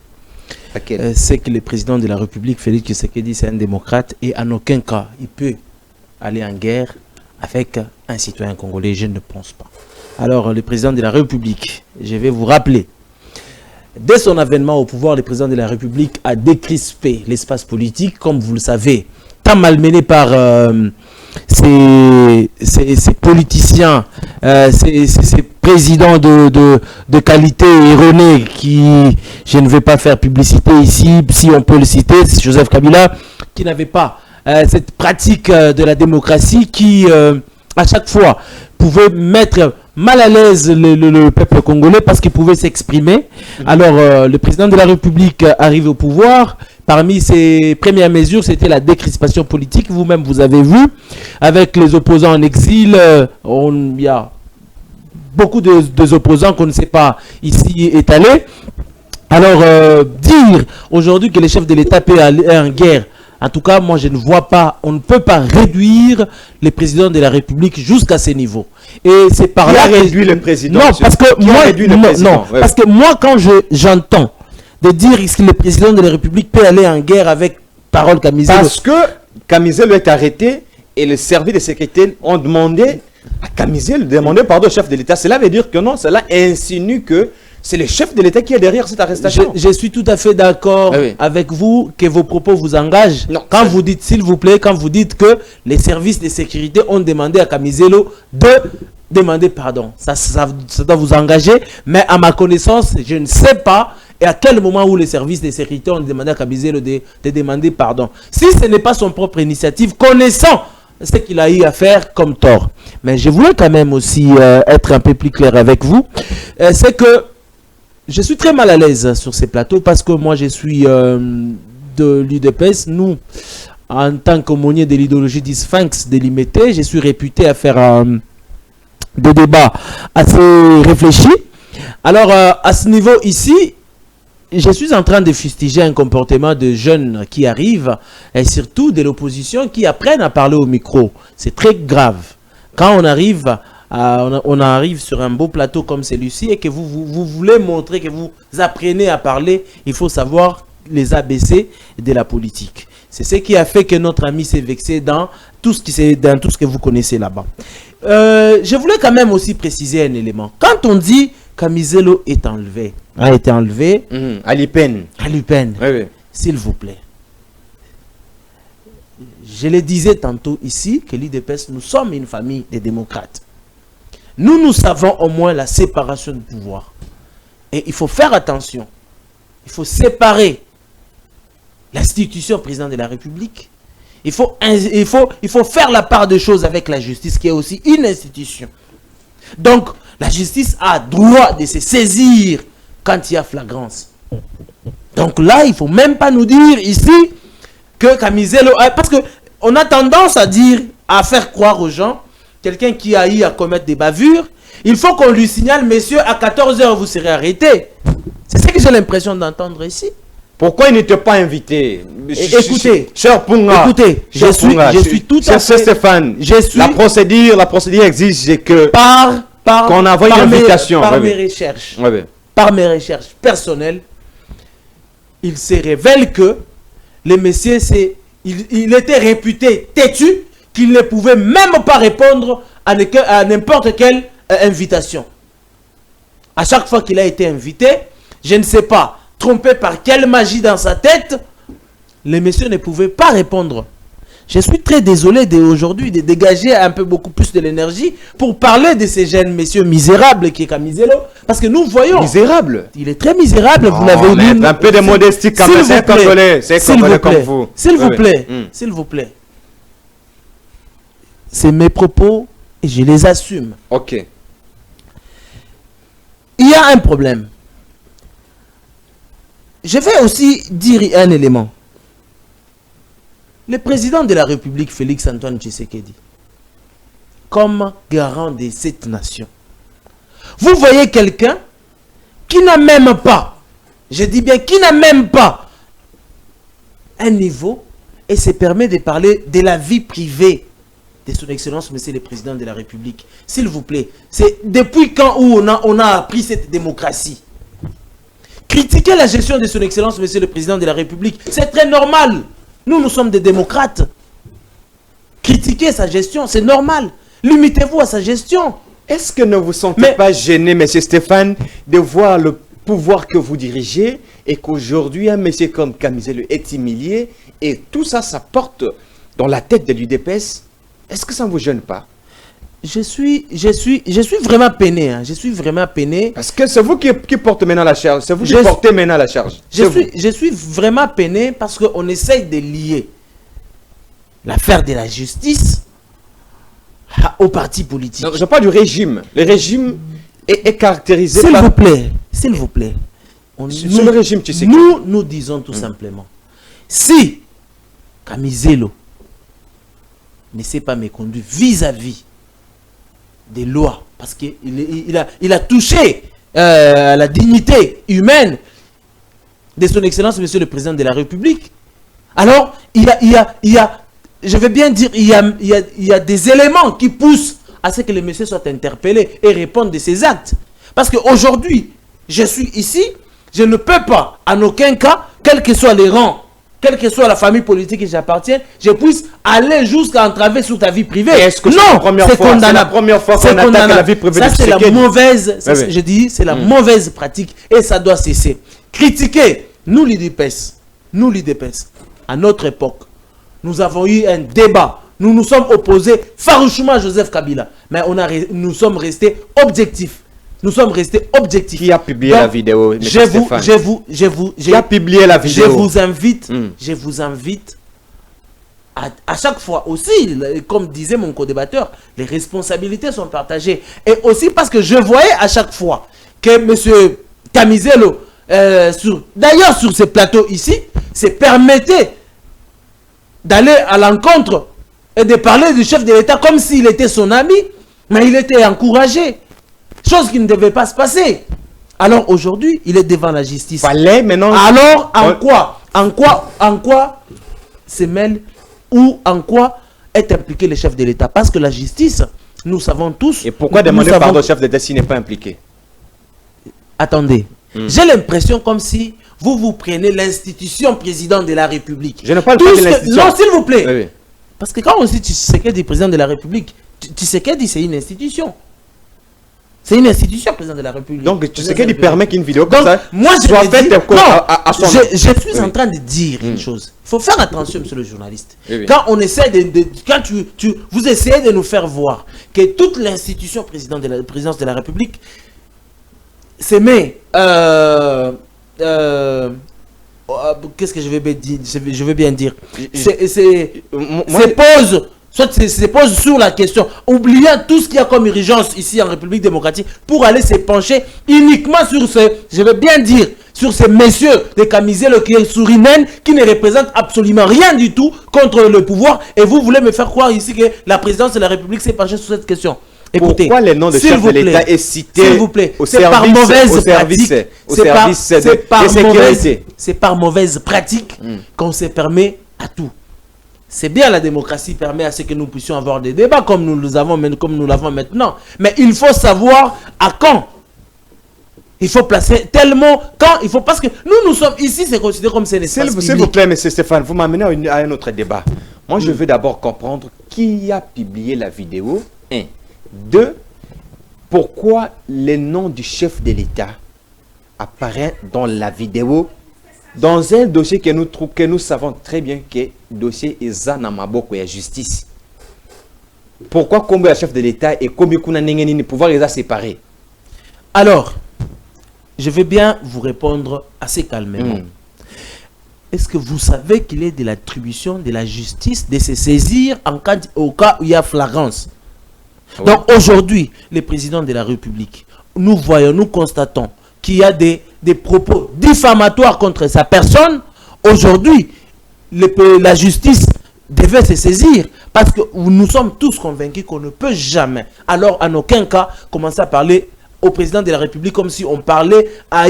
C'est que le président de la République, Félix Tshisekedi, c'est un démocrate et en aucun cas, il peut aller en guerre avec un citoyen congolais, je ne pense pas. Alors, le président de la République, je vais vous rappeler, dès son avènement au pouvoir, le président de la République a décrispé l'espace politique, comme vous le savez, tant malmené par ces politiciens, ces présidents de qualité erronée qui, je ne vais pas faire publicité ici, si on peut le citer, c'est Joseph Kabila, qui n'avait pas cette pratique de la démocratie qui, à chaque fois, pouvait mettre mal à l'aise le peuple congolais parce qu'il pouvait s'exprimer. Alors, le président de la République arrive au pouvoir. Parmi ses premières mesures, c'était la décrispation politique. Vous-même, vous avez vu, avec les opposants en exil, il y a beaucoup de opposants qu'on ne sait pas ici étalés. Alors, dire aujourd'hui que les chefs de l'État peut aller en guerre, en tout cas, moi, je ne vois pas, on ne peut pas réduire les présidents de la République jusqu'à ce niveau. Et c'est par là que... réduit le président? Non, parce que moi, parce que moi, quand j'entends de dire que le président de la République peut aller en guerre avec parole Kamizelo... Parce que Kamizelo est arrêté et le service de sécurité ont demandé à Kamizelo de demander pardon au chef de l'État. Cela veut dire que non, cela insinue que c'est le chef de l'État qui est derrière cette arrestation. Je suis tout à fait d'accord avec vous que vos propos vous engagent. Non, quand vous dites, s'il vous plaît, quand vous dites que les services de sécurité ont demandé à Kamizelo de demander pardon. Ça doit vous engager. Mais à ma connaissance, je ne sais pas et à quel moment où les services de sécurité ont demandé à Kamizelo de demander pardon. Si ce n'est pas son propre initiative, connaissant ce qu'il a eu à faire comme tort. Mais je voulais quand même aussi être un peu plus clair avec vous. C'est que je suis très mal à l'aise sur ces plateaux parce que moi je suis de l'UDPS. Nous, en tant qu'aumônier de l'idéologie du Sphinx délimité, je suis réputé à faire des débats assez réfléchis. Alors à ce niveau ici, je suis en train de fustiger un comportement de jeunes qui arrivent et surtout de l'opposition qui apprennent à parler au micro. C'est très grave. Quand on arrive sur un beau plateau comme celui-ci et que vous voulez montrer que vous apprenez à parler, il faut savoir les ABC de la politique. C'est ce qui a fait que notre ami s'est vexé dans tout ce que vous connaissez là-bas. Je voulais quand même aussi préciser un élément. Quand on dit Kamizelo est enlevé. A été enlevé À l'IPEN. à l'UPEN. Oui, oui. S'il vous plaît. Je le disais tantôt ici que l'IDPS, nous sommes une famille de démocrates. Nous savons au moins la séparation du pouvoir. Et il faut faire attention. Il faut séparer l'institution président de la République. Il faut faire la part des choses avec la justice, qui est aussi une institution. Donc, la justice a droit de se saisir quand il y a flagrance. Donc là, il ne faut même pas nous dire ici que Kamizelo... Parce qu'on a tendance à dire, à faire croire aux gens, quelqu'un qui a eu à commettre des bavures, il faut qu'on lui signale, messieurs, à 14 h, vous serez arrêtés. C'est ce que j'ai l'impression d'entendre ici. Pourquoi il n'était pas invité? Écoutez, cher Punga, écoutez, je suis tout à fait... Stéphane, Je suis... la procédure exige que... qu'on envoie une invitation. Par mes recherches. Par mes recherches personnelles, il se révèle que le monsieur, il était réputé têtu, qu'il ne pouvait même pas répondre à n'importe quelle invitation. À chaque fois qu'il a été invité, je ne sais pas, trompé par quelle magie dans sa tête, le monsieur ne pouvait pas répondre. Je suis très désolé aujourd'hui de dégager un peu beaucoup plus de l'énergie pour parler de ces jeunes messieurs misérables qui est Kamizelo. Parce que nous voyons... Misérable? Il est très misérable, vous l'avez dit. Un peu de modestie quand même, c'est congolais. C'est congolais comme vous. S'il vous plaît, s'il vous plaît. C'est mes propos et je les assume. Ok. Il y a un problème. Je vais aussi dire un élément. Le président de la République, Félix Antoine Tshisekedi, comme garant de cette nation, vous voyez quelqu'un qui n'a même pas, je dis bien qui n'a même pas un niveau et se permet de parler de la vie privée de son Excellence, Monsieur le Président de la République. S'il vous plaît, c'est depuis quand où on a appris cette démocratie? Critiquer la gestion de son Excellence, Monsieur le Président de la République, c'est très normal. Nous sommes des démocrates. Critiquer sa gestion, c'est normal. Limitez-vous à sa gestion. Est-ce que ne vous sentez pas gêné, monsieur Stéphane, de voir le pouvoir que vous dirigez et qu'aujourd'hui un monsieur comme Kamizelo est humilié et tout ça, ça porte dans la tête de l'UDPS? Est-ce que ça ne vous gêne pas? Je suis vraiment peiné. Hein. Je suis vraiment peiné. Parce que c'est vous qui portez maintenant la charge. C'est vous qui portez maintenant la charge. Je suis vraiment peiné parce qu'on essaye de lier l'affaire de la justice au parti politique. Non, je parle du régime. Le régime est caractérisé par... S'il vous plaît. Sur le régime, tu sais. Nous disons tout simplement. Si Kamizelo ne s'est pas méconduit vis-à-vis des lois, parce qu'il a touché la dignité humaine de son Excellence, Monsieur le Président de la République, alors il y a je veux bien dire, il y a des éléments qui poussent à ce que le monsieur soit interpellé et réponde de ses actes. Parce qu'aujourd'hui, je suis ici, je ne peux pas, en aucun cas, quels que soient les rangs, quelle que soit la famille politique qui j'appartiens, je puisse aller jusqu'à entraver sur ta vie privée. Est-ce que c'est la première fois qu'on attaque la vie privée? Ça, c'est la mauvaise, je dis, c'est la mauvaise pratique et ça doit cesser. Critiquer, nous l'IDPS, à notre époque, nous avons eu un débat. Nous nous sommes opposés farouchement à Joseph Kabila. Mais nous sommes restés objectifs. Nous sommes restés objectifs. Qui a publié la vidéo? Qui a publié la vidéo? Je vous invite à chaque fois aussi, comme disait mon co-débatteur, les responsabilités sont partagées. Et aussi parce que je voyais à chaque fois que M. Kamizelo, d'ailleurs sur ce plateau ici, se permettait d'aller à l'encontre et de parler du chef de l'État comme s'il était son ami, mais il était encouragé. Chose qui ne devait pas se passer. Alors aujourd'hui, il est devant la justice. Fallait maintenant... Alors, en quoi se mêle ou en quoi est impliqué le chef de l'État? Parce que la justice, nous savons tous... Et pourquoi demander pardon au chef d'État s'il n'est pas impliqué? Attendez. J'ai l'impression comme si vous prenez l'institution président de la République. Je ne parle pas de l'institution. Non, s'il vous plaît. Oui. Parce que quand on dit Tshisekedi président de la République, Tshisekedi c'est une institution. C'est une institution, président de la République. Donc, tu sais qu'il permet qu'une vidéo comme Donc, ça moi, je soit me faite dis, à son nom. je suis en train de dire une chose. Il faut faire attention, monsieur le journaliste. Oui, oui. Quand on essaie quand vous essayez de nous faire voir que toute l'institution présidence de la République se met qu'est-ce que je veux bien dire, se pose sur la question, oubliant tout ce qu'il y a comme urgence ici en République démocratique, pour aller se pencher uniquement sur sur ces messieurs de camisole qui sourient, qui ne représentent absolument rien du tout contre le pouvoir, et vous voulez me faire croire ici que la présidence de la République s'est penchée sur cette question. Écoutez, pourquoi les noms de chefs de l'État est cité s'il vous plaît, c'est par mauvaise pratique, c'est par mauvaise pratique qu'on se permet à tout. C'est bien, la démocratie permet à ce que nous puissions avoir des débats comme nous l'avons maintenant. Mais il faut savoir à quand. Il faut placer tellement quand il faut, parce que nous sommes ici, c'est considéré comme c'est l'espace public. S'il vous plaît, M. Stéphane, vous m'amenez à un autre débat. Moi, je veux d'abord comprendre qui a publié la vidéo. 1. 2. Pourquoi le nom du chef de l'État apparaît dans la vidéo, dans un dossier que nous savons très bien que le dossier est Zanamaboko et la justice. Pourquoi comme le chef de l'État et comme le pouvoir les a séparés? Alors, je vais bien vous répondre assez calmement. Est-ce que vous savez qu'il est de l'attribution de la justice de se saisir au cas où il y a flagrance? Donc aujourd'hui, le président de la République, nous constatons qu'il y a des propos diffamatoires contre sa personne. Aujourd'hui, la justice devait se saisir, parce que nous sommes tous convaincus qu'on ne peut jamais, alors en aucun cas, commencer à parler au président de la République comme si on parlait à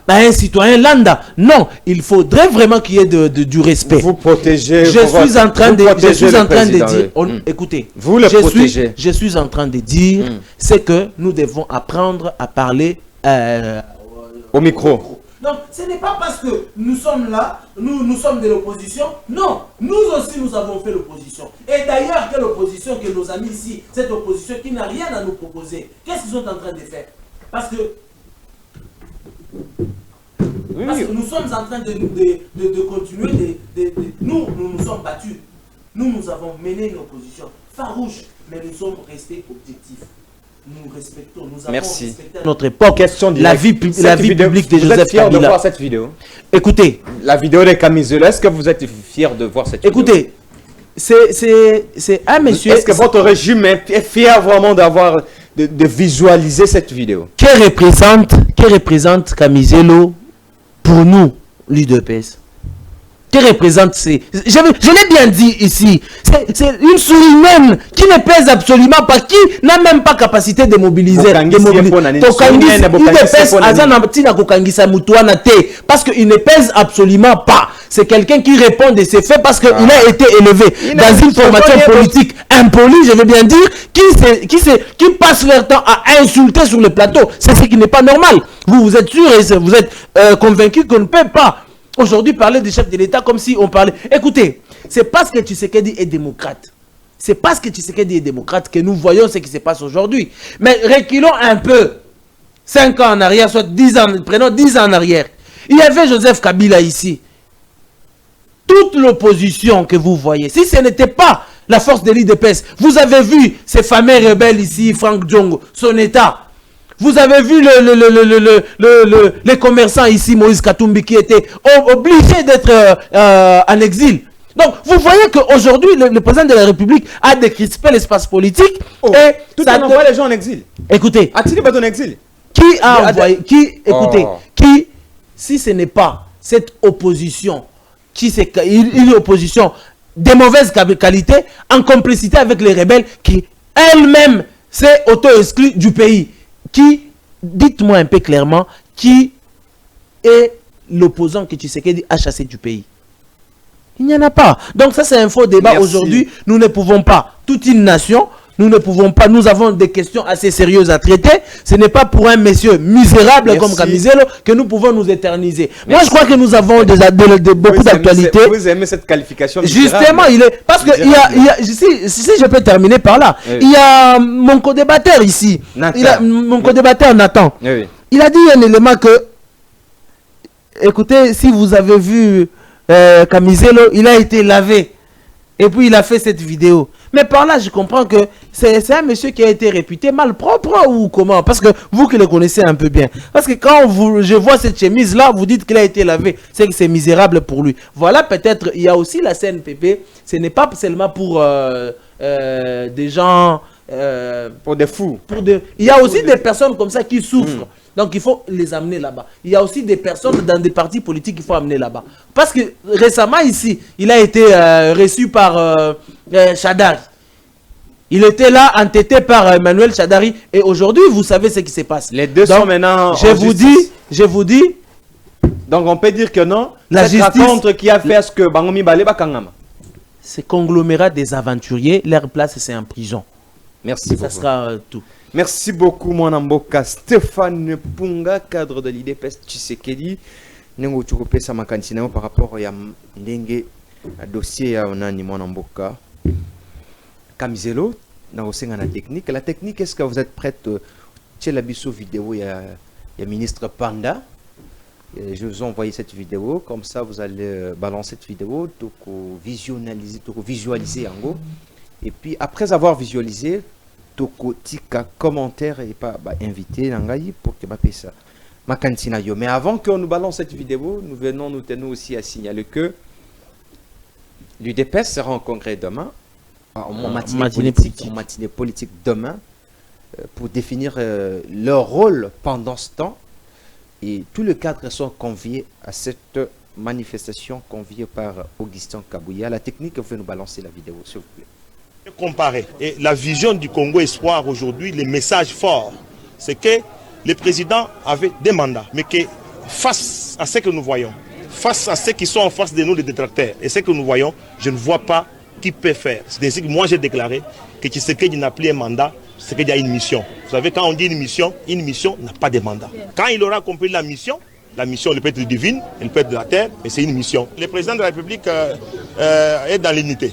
un citoyen lambda. Non, il faudrait vraiment qu'il y ait du respect. Vous protégez. Je suis en train de dire, écoutez, vous le protégez. Je suis en train de dire, c'est que nous devons apprendre à parler au micro. Donc, ce n'est pas parce que nous sommes là, nous sommes de l'opposition. Non, nous aussi, nous avons fait l'opposition. Et d'ailleurs, quelle opposition que nos amis ici, cette opposition qui n'a rien à nous proposer, qu'est-ce qu'ils sont en train de faire? Parce que nous sommes en train de continuer, nous nous sommes battus. Nous avons mené une opposition farouche, mais nous sommes restés objectifs. Nous respectons, nous avons respecté à notre époque la vie publique de Joseph Kabila. Vous êtes fier de voir cette vidéo? Écoutez, la vidéo des camisoles, est-ce que vous êtes fier de voir cette vidéo? Écoutez, c'est un monsieur. Est-ce que votre régime est fier vraiment de visualiser cette vidéo? Que représente Kamizelo pour nous, l'UDPS? Que représente je l'ai bien dit ici, c'est une souris humaine qui ne pèse absolument pas, qui n'a même pas capacité de mobiliser. Parce qu'il ne pèse absolument pas. C'est quelqu'un qui répond de ses faits parce qu'il a été élevé dans une formation politique impolie, je veux bien dire, qui passe leur temps à insulter sur le plateau. C'est ce qui n'est pas normal. Vous êtes sûr et vous êtes convaincu qu'on ne peut pas aujourd'hui parler du chef de l'État comme si on parlait. Écoutez, c'est parce que Tshisekedi est démocrate. C'est parce que Tshisekedi est démocrate que nous voyons ce qui se passe aujourd'hui. Mais reculons un peu. 5 ans en arrière, soit 10 ans, prenons 10 ans en arrière. Il y avait Joseph Kabila ici. Toute l'opposition que vous voyez, si ce n'était pas la force de l'UDPS, vous avez vu ces fameux rebelles ici, Franck Diongo, son État. Vous avez vu les commerçants ici, Moïse Katumbi, qui étaient obligés d'être en exil. Donc, vous voyez qu'aujourd'hui, le président de la République a décrispé l'espace politique. Et tout en envoie les gens en exil. Écoutez. A-t-il pas en exil? Qui a envoyé, si ce n'est pas cette opposition, une opposition de mauvaise qualité, en complicité avec les rebelles, qui elle-même s'est auto-exclue du pays. Dites-moi un peu clairement, qui est l'opposant que Tshisekedi a chassé du pays? Il n'y en a pas. Donc ça, c'est un faux débat aujourd'hui. Nous ne pouvons pas, toute une nation, Nous ne pouvons pas, nous avons des questions assez sérieuses à traiter. Ce n'est pas pour un monsieur misérable comme Kamizelo que nous pouvons nous éterniser. Merci. Moi, je crois que nous avons beaucoup d'actualités. Vous aimez cette qualification? Justement, il est parce que si je peux terminer par là, oui. Il y a mon co-débatteur ici. Mon co-débatteur Nathan. Oui. Il a dit un élément que, écoutez, si vous avez vu Kamizelo, il a été lavé. Et puis il a fait cette vidéo. Mais par là, je comprends que c'est un monsieur qui a été réputé malpropre ou comment? Parce que vous qui le connaissez un peu bien. Parce que quand je vois cette chemise-là, vous dites qu'il a été lavé. C'est que c'est misérable pour lui. Voilà, peut-être, il y a aussi la CNPP. Ce n'est pas seulement pour des gens... pour des fous. Il y a aussi des personnes comme ça qui souffrent. Donc il faut les amener là-bas. Il y a aussi des personnes dans des partis politiques qu'il faut amener là-bas. Parce que récemment ici, il a été reçu par Chadari. Il était là entêté par Emmanuel Chadari. Et aujourd'hui, vous savez ce qui se passe. Les deux sont maintenant je vous dis. Donc on peut dire que non. La justice contre qui a fait ce que Bangomi Baleba Kangama. Ce conglomérat des aventuriers, leur place c'est en prison. Merci. Ça sera tout. Merci beaucoup, mon amboka Stéphane Punga, cadre de l'IDPS Tshisekedi. Nengo tukope sa makantina par rapport à ndenge dossier ya onani mon amboka Kamizelo na osenga na technique. La technique, est-ce que vous êtes prête? Tchela biso vidéo ya ministre Panda. Je vous ai envoyé cette vidéo, comme ça vous allez balancer cette vidéo, visualiser en gros. Et puis après avoir visualisé, toko tika commentaire et pas invité Nangaï pour que je ça. Ma cantine yo. Mais avant qu'on nous balance cette vidéo, nous tenons aussi à signaler que l'UDPS sera en congrès demain, en matinée politique demain, pour définir leur rôle pendant ce temps. Et tous les cadres sont conviés à cette manifestation conviée par Augustin Kabouya. La technique, vous pouvez nous balancer la vidéo, s'il vous plaît. Comparer. Et la vision du Congo Espoir aujourd'hui, le message fort, c'est que le président avait des mandats, mais que face à ce que nous voyons, face à ceux qui sont en face de nous, les détracteurs, et ce que nous voyons, je ne vois pas qui peut faire. C'est ainsi que moi j'ai déclaré que Tshisekedi n'a plus un mandat, c'est qu'il y a une mission. Vous savez, quand on dit une mission n'a pas de mandat. Quand il aura compris la mission elle peut être divine, elle peut être de la terre, mais c'est une mission. Le président de la République est dans l'unité.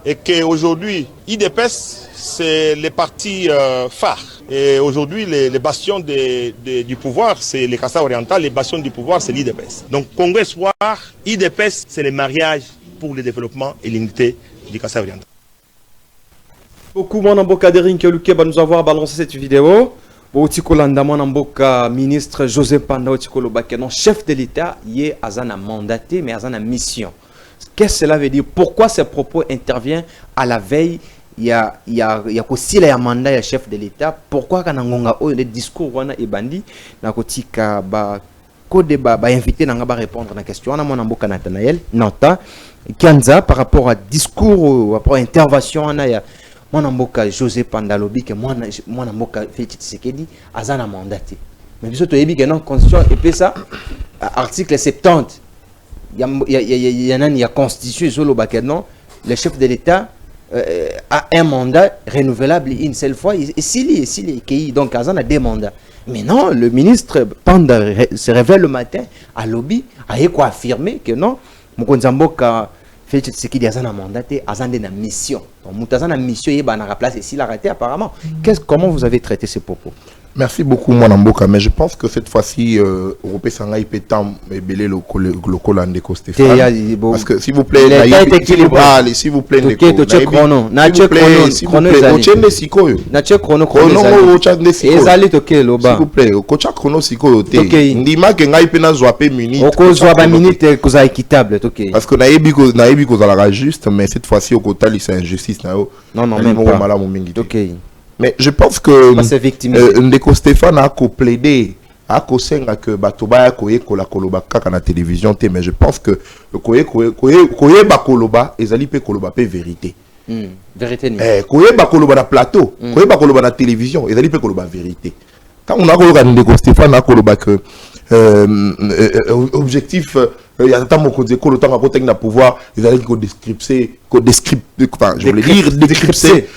Et qu'aujourd'hui, IDPS, c'est les partis phares. Et aujourd'hui, les bastions du pouvoir, c'est les Kassai oriental, les bastions du pouvoir, c'est l'IDPS. Donc, Congrès Espoir, IDPS, c'est le mariage pour le développement et l'unité du Kassai oriental. Beaucoup mon amboka Derin Keluke va nous avoir balancé cette vidéo. Otikolanda mon amboka ministre José Panda Otikolo Bakenon, chef de l'État, il est azana mandaté, mais azana mission. Qu'est-ce que cela veut dire? Pourquoi ces propos interviennent à la veille? Il y a aussi le mandat du chef de l'État. Pourquoi quand on a le discours on a bandi na kotika ba débat invité na ba répondre à la question. On a mon amboka Nathanaël Nanta Kianza par rapport à discours, par rapport à intervention on a mon amboka José Pandalobi que mon amboka Félix Tshisekedi azana mandaté. Mais biso to yebi que non constitution et puis ça article 70. Il y a constitution sur le baquet, non? Le chef de l'État a un mandat renouvelable une seule fois. Et s'il est accueilli, donc Azan a des mandats. Mais non, le ministre Panda se révèle le matin à lobby, a affirmé que non, Mokonzamboka fait ce qu'il y a un mandat, Azan a une mission. Donc, Azan a une mission, il y a une place et s'il a raté apparemment. Comment vous avez traité ces propos? Merci beaucoup, mon amboka. Mais je pense que cette fois-ci, Europé Sanga peut tant belé le Colandeko Stéphane. Parce que s'il vous plaît, s'il vous plaît, parce que naïbi kozala juste, mais cette fois-ci au Kotali c'est injustice non même pas. Mais je pense que Ndeko Stéphane a plaidé a kosenga que batoba koye kola koloba kaka na télévision te, mais je pense que koye ba koloba ezali pe koloba pe vérité. Vérité ni. Koye ba koloba na plateau, koye ba koloba na télévision ezali pe koloba vérité. Quand on a koloba Ndeko Stéphane a koloba que objectif il y a tant de écoles autant à côté de pouvoir ils allaient décrypter enfin je voulais dire décrypter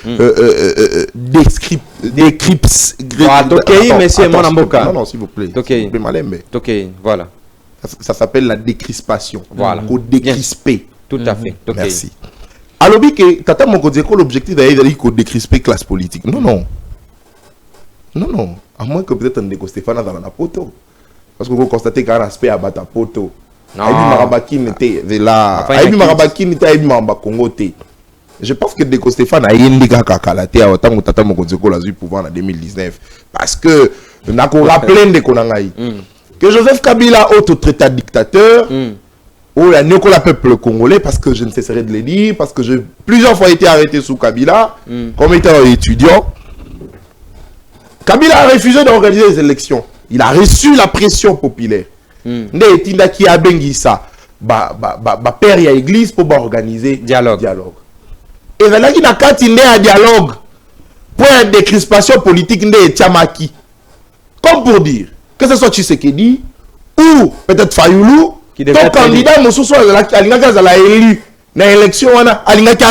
monsieur Monamboka. Non s'il vous plaît voilà ça s'appelle la décrispation. Voilà. Pour décrisper. Tout à fait. Merci. Alors, que tata Mokodeko, l'objectif d'aller décrisper classe politique. Non. À moins que peut-être un déco Stéphane dans la poto. Parce que vous constatez qu'un aspect à battre poto. Non. Aïbi Marabaki n'était là. Aïbi Marabaki n'était Aïbi Marabaki. Je pense que déco Stéphane a une liga kakalate à autant que tata Mokodeko l'a eu pouvoir en 2019. Parce que nous avons rappelé de Konangaï. Que Joseph Kabila auto-traité dictateur, ou la Nyokola peuple congolais, parce que je ne cesserai de le dire, parce que j'ai plusieurs fois été arrêté sous Kabila, comme étant étudiant. Kabila a refusé d'organiser les élections. Il a reçu la pression populaire. Nde Tinda qui a bengisa, père y a église pour organiser dialogue. Et là qui n'a qu'à tiner un dialogue, point de décrispation politique nde Tiamaki. Comme pour dire, que ce soit Tshisekedi ou peut-être Fayoulou, ton candidat Moussoussou a élu dans l'élection, il a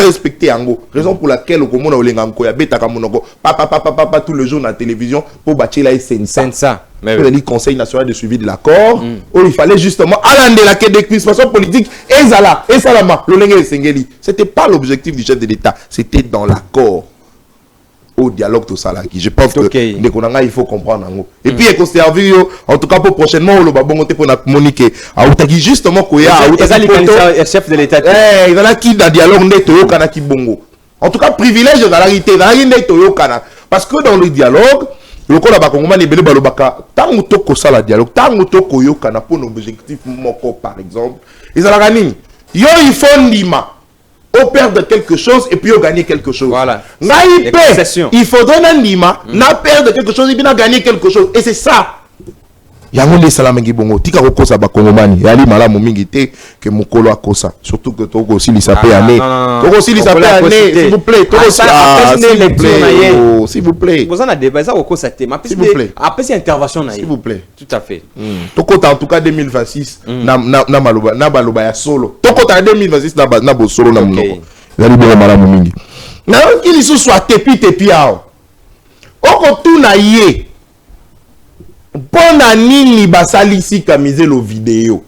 respecté Ango. Raison pour laquelle au Commun a papa tout le jour dans la télévision pour bâtir la SNSA. Le Conseil national de suivi de l'accord, où il fallait justement aller de la décrispation politique et Zala, et Salama, le Sengeli. Ce n'était pas l'objectif du chef de l'État, c'était dans l'accord. Au dialogue tout ça là qui je pense que il faut comprendre et puis en tout cas pour prochainement le babon pour Monique justement chef de l'État il va qui dans dialogue neto kana ki bongo en tout cas privilège de la réalité neto kana parce que dans le dialogue le ko la bakongoma ne bele balobaka tango to ko sala dialogue tango to ko yo kana pour nos objectifs moko par exemple ils ont la nini yo il faut ndima au perdre quelque chose et puis au gagner quelque chose. Voilà. Il faudrait n'anima, n'a perdre quelque chose et puis n'a gagner quelque chose. Et c'est ça. Yangonde salamengi bongo tika ko kosa ba kongomani yali malamu mingi te que mukolo akosa surtout que toko aussi li sapé année toko aussi li sapé année s'il vous plaît toko aussi s'il vous plaît vous en a débat ça ko kosa te ma après cette intervention na s'il vous plaît tout à fait toko en tout cas 2026 na maloba na baloba ya solo toko ta 2026 na bo solo na munoko yali bongo malamu mingi na kili so soit tepi ao oko tuna ye Bona nini basalisi kamize lo vidéo.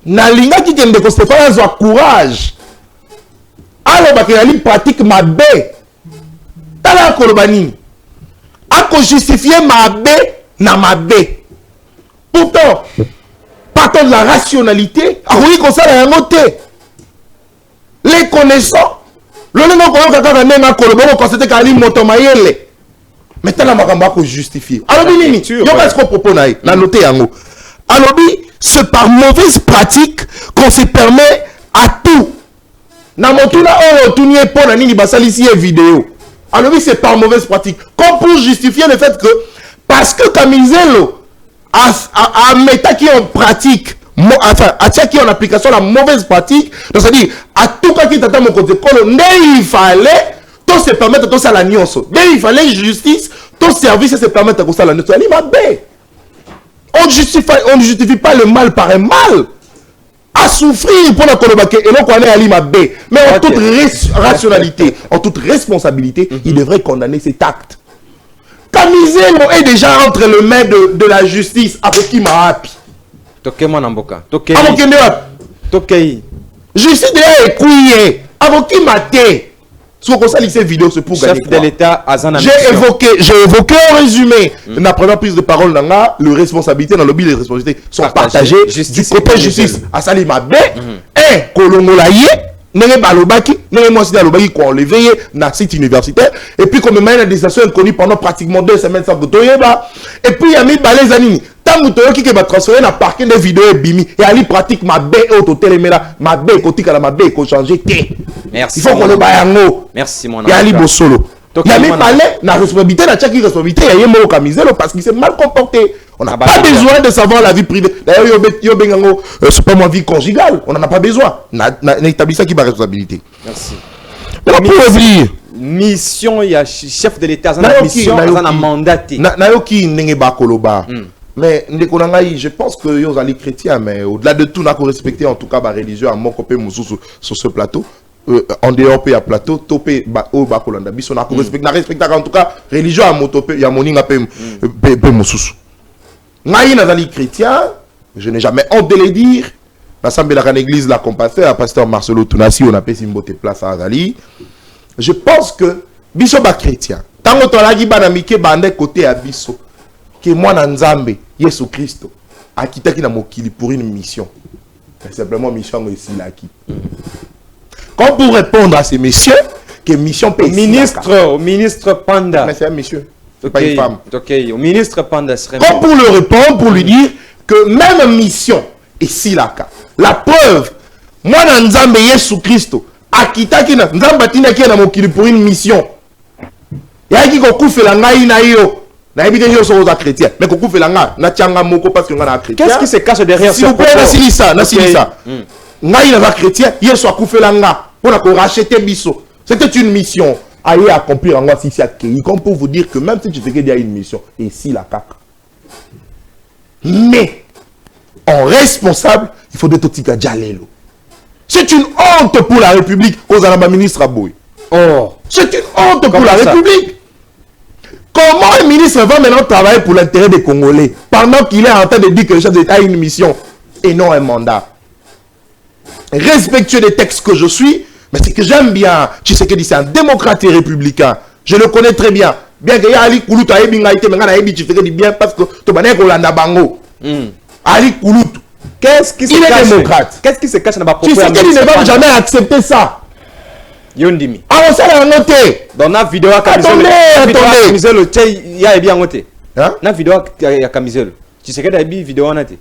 Na linga ki kende ko Stéphane azwa courage. Alors bakeli pratique mabe. Tala koloba nini. Ako justifier mabe na mabe. Pourtant, partons de la rationalité, akoki kosala yango te. Les connaissants, le nengo koyoka kaka nenga koloba ko constater kali moto mayele. Maintenant, la makamba ko justifier. Alors, nini, yo qu'est-ce qu'on propose naï, na noté yango. Alors, c'est par mauvaise pratique qu'on se permet à tout. Na motuna o tunye po na nini basali ici vidéo. Alors, c'est par mauvaise pratique. Comme pour justifier le fait que parce que Kamizelo a méta qui en pratique, enfin, à qui en application la mauvaise pratique, donc c'est-à-dire à tout cas qui t'attend mon côté, il fallait se permettre de faire la nuance. Mais il fallait justice, ton service se permettre de faire la nuance. On ne justifie pas le mal par un mal. À souffrir pour la colobake et non qu'on est à l'ima B. Mais en toute rationalité, en toute responsabilité, il devrait condamner cet acte. Kamizelo est déjà entre les mains de la justice. Aboki Maapi. Tokema Namboka. Tokei. Justice déjà écouillée. Aboki Mate. Si on salisse cette vidéo, c'est pour chef gagner. De l'État, j'ai évoqué en résumé la première prise de parole dans les responsabilités, dans le lobby, les responsabilités sont partagées du côté justice. À Salima B, et Kolongolaye, n'est balobaki, n'est moi aussi balobaki qu'on enlevé dans site universitaire, et puis comme même la décision inconnue pendant pratiquement 2 semaines sans Botoyeba, et puis il y a mis balais anini. Tant que qui va transférer dans parking des vidéos et bimi et ali pratique ma baie au téléméla ma baie côté à ma baie qu'on changer. Merci. Il faut qu'on le bayango. Merci mon ami. Et ali Bosolo. Il y a mis parlé la responsabilité la chaque responsabilité il y a mo Kamizelo parce qu'il s'est mal comporté. On n'a pas besoin de savoir la vie privée. D'ailleurs yo bengango c'est pas moi vie conjugale, on n'en a pas besoin. Na établissement qui va responsabilité. Merci. Mais pour revenir mission il y a chef de l'État ça mission ça a mandaté. Na yo ki ndenge ba koloba. Mais je pense que vous allez chrétien, mais au-delà de tout, on a respecté en tout cas la religion à mon copain sur ce plateau. En dehors il y a plateau, topé au bakolanda biso na respecté en tout cas religion à mon topé, il y a mon inga pe mususu. Ngai nazali chrétien, je n'ai jamais honte de le dire. L'assemblée de l'église la compasteur à pasteur Marcelo Tunasi on appelle Simbote place à Azali. Je pense que biso ba chrétien. Tango to la giba na mike bande côté à biso. Que moi na Nzambe, Yesu Christo, a quitté qui na mokili pour une mission. C'est simplement mission ici là qui. Quand pour répondre à ces messieurs, que mission peut au ministre Panda. Mais c'est un monsieur, c'est pas une femme. Ok, au ministre Panda serait. Quand pour le répondre, pour lui dire que même mission ici là la preuve, moi na Nzambe Yesu Christo, a quitté qui na Nzambe tina qui na mokili pour une mission. Ya qui ko kufela ngai na yo. Na évité yo so chrétien mais ko kufela nga na tianga moko parce que nga na chrétien. Qu'est-ce qui se cache derrière s'il vous plaît na silisa ngai na chrétien hier so kufela nga pour ko racheter biso. C'était une mission à y accomplir en moi si c'est accueilli comme pour vous dire que même si tu fais qu'il y a une mission et si la caca. Mais en responsable, il faut d'être tika jalelo. C'est une honte pour la République aux alamba ministre Aboy. Oh, c'est une honte pour la République. Comment un ministre va maintenant travailler pour l'intérêt des Congolais pendant qu'il est en train de dire que le chef d'État a une mission et non un mandat? Respectueux des textes que je suis, mais c'est que j'aime bien. Tu sais que c'est un démocrate et républicain. Je le connais très bien. Bien que Ali Kouloutou a été tu fais bien parce que tu vas Rolanda Bango. Ali Kouloutou. Qu'est-ce qui se cache? Il est démocrate. Qu'est-ce qui se cache dans ma Tu sais qu'il ne va jamais accepter ça. Yondimi. Ah, on s'est noté. Dans la vidéo à Camisole, il y a bien noté. La vidéo à Camisole. Tu sais que la vidéo en a été.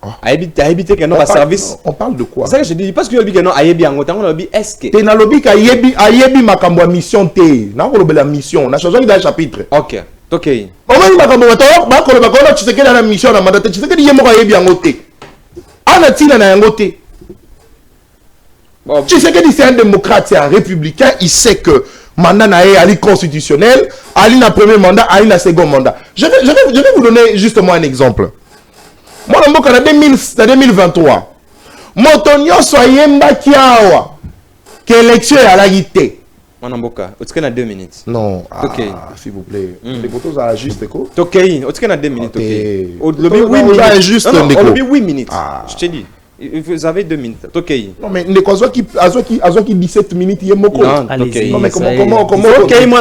A habité que non à service. On parle de quoi? C'est ça que je dis parce que non a bien noté. On a dit est-ce que. T'es dans le bic a yebi makambo mission té. Na ko la mission. Na changeons dans chapitre. Ok. Ok. On va y makambo to ba ko tu sais que dans la mission na mandat tu sais que yemo ka yebi noté. Ana tina na ngoté. Tu sais que c'est un démocrate, c'est un républicain, il sait que mandat n'a ali constitutionnel, ali na premier mandat, ali na second mandat. Je vais vous donner justement un exemple. Moi, en 2023, Motonio soyemba kiawa, que l'élection est à la guité. Mon amboka, tu as 2 minutes. Non, s'il vous plaît. Les photos à juste quoi? Ok, tu as 2 minutes. Ok. Au lobby 8 minutes. Juste au lobby 8 minutes. Je te dis. Vous avez 2 minutes. Ok. Non mais les quoi qui 17 minutes il y a moko. Non, non mais comment ok moi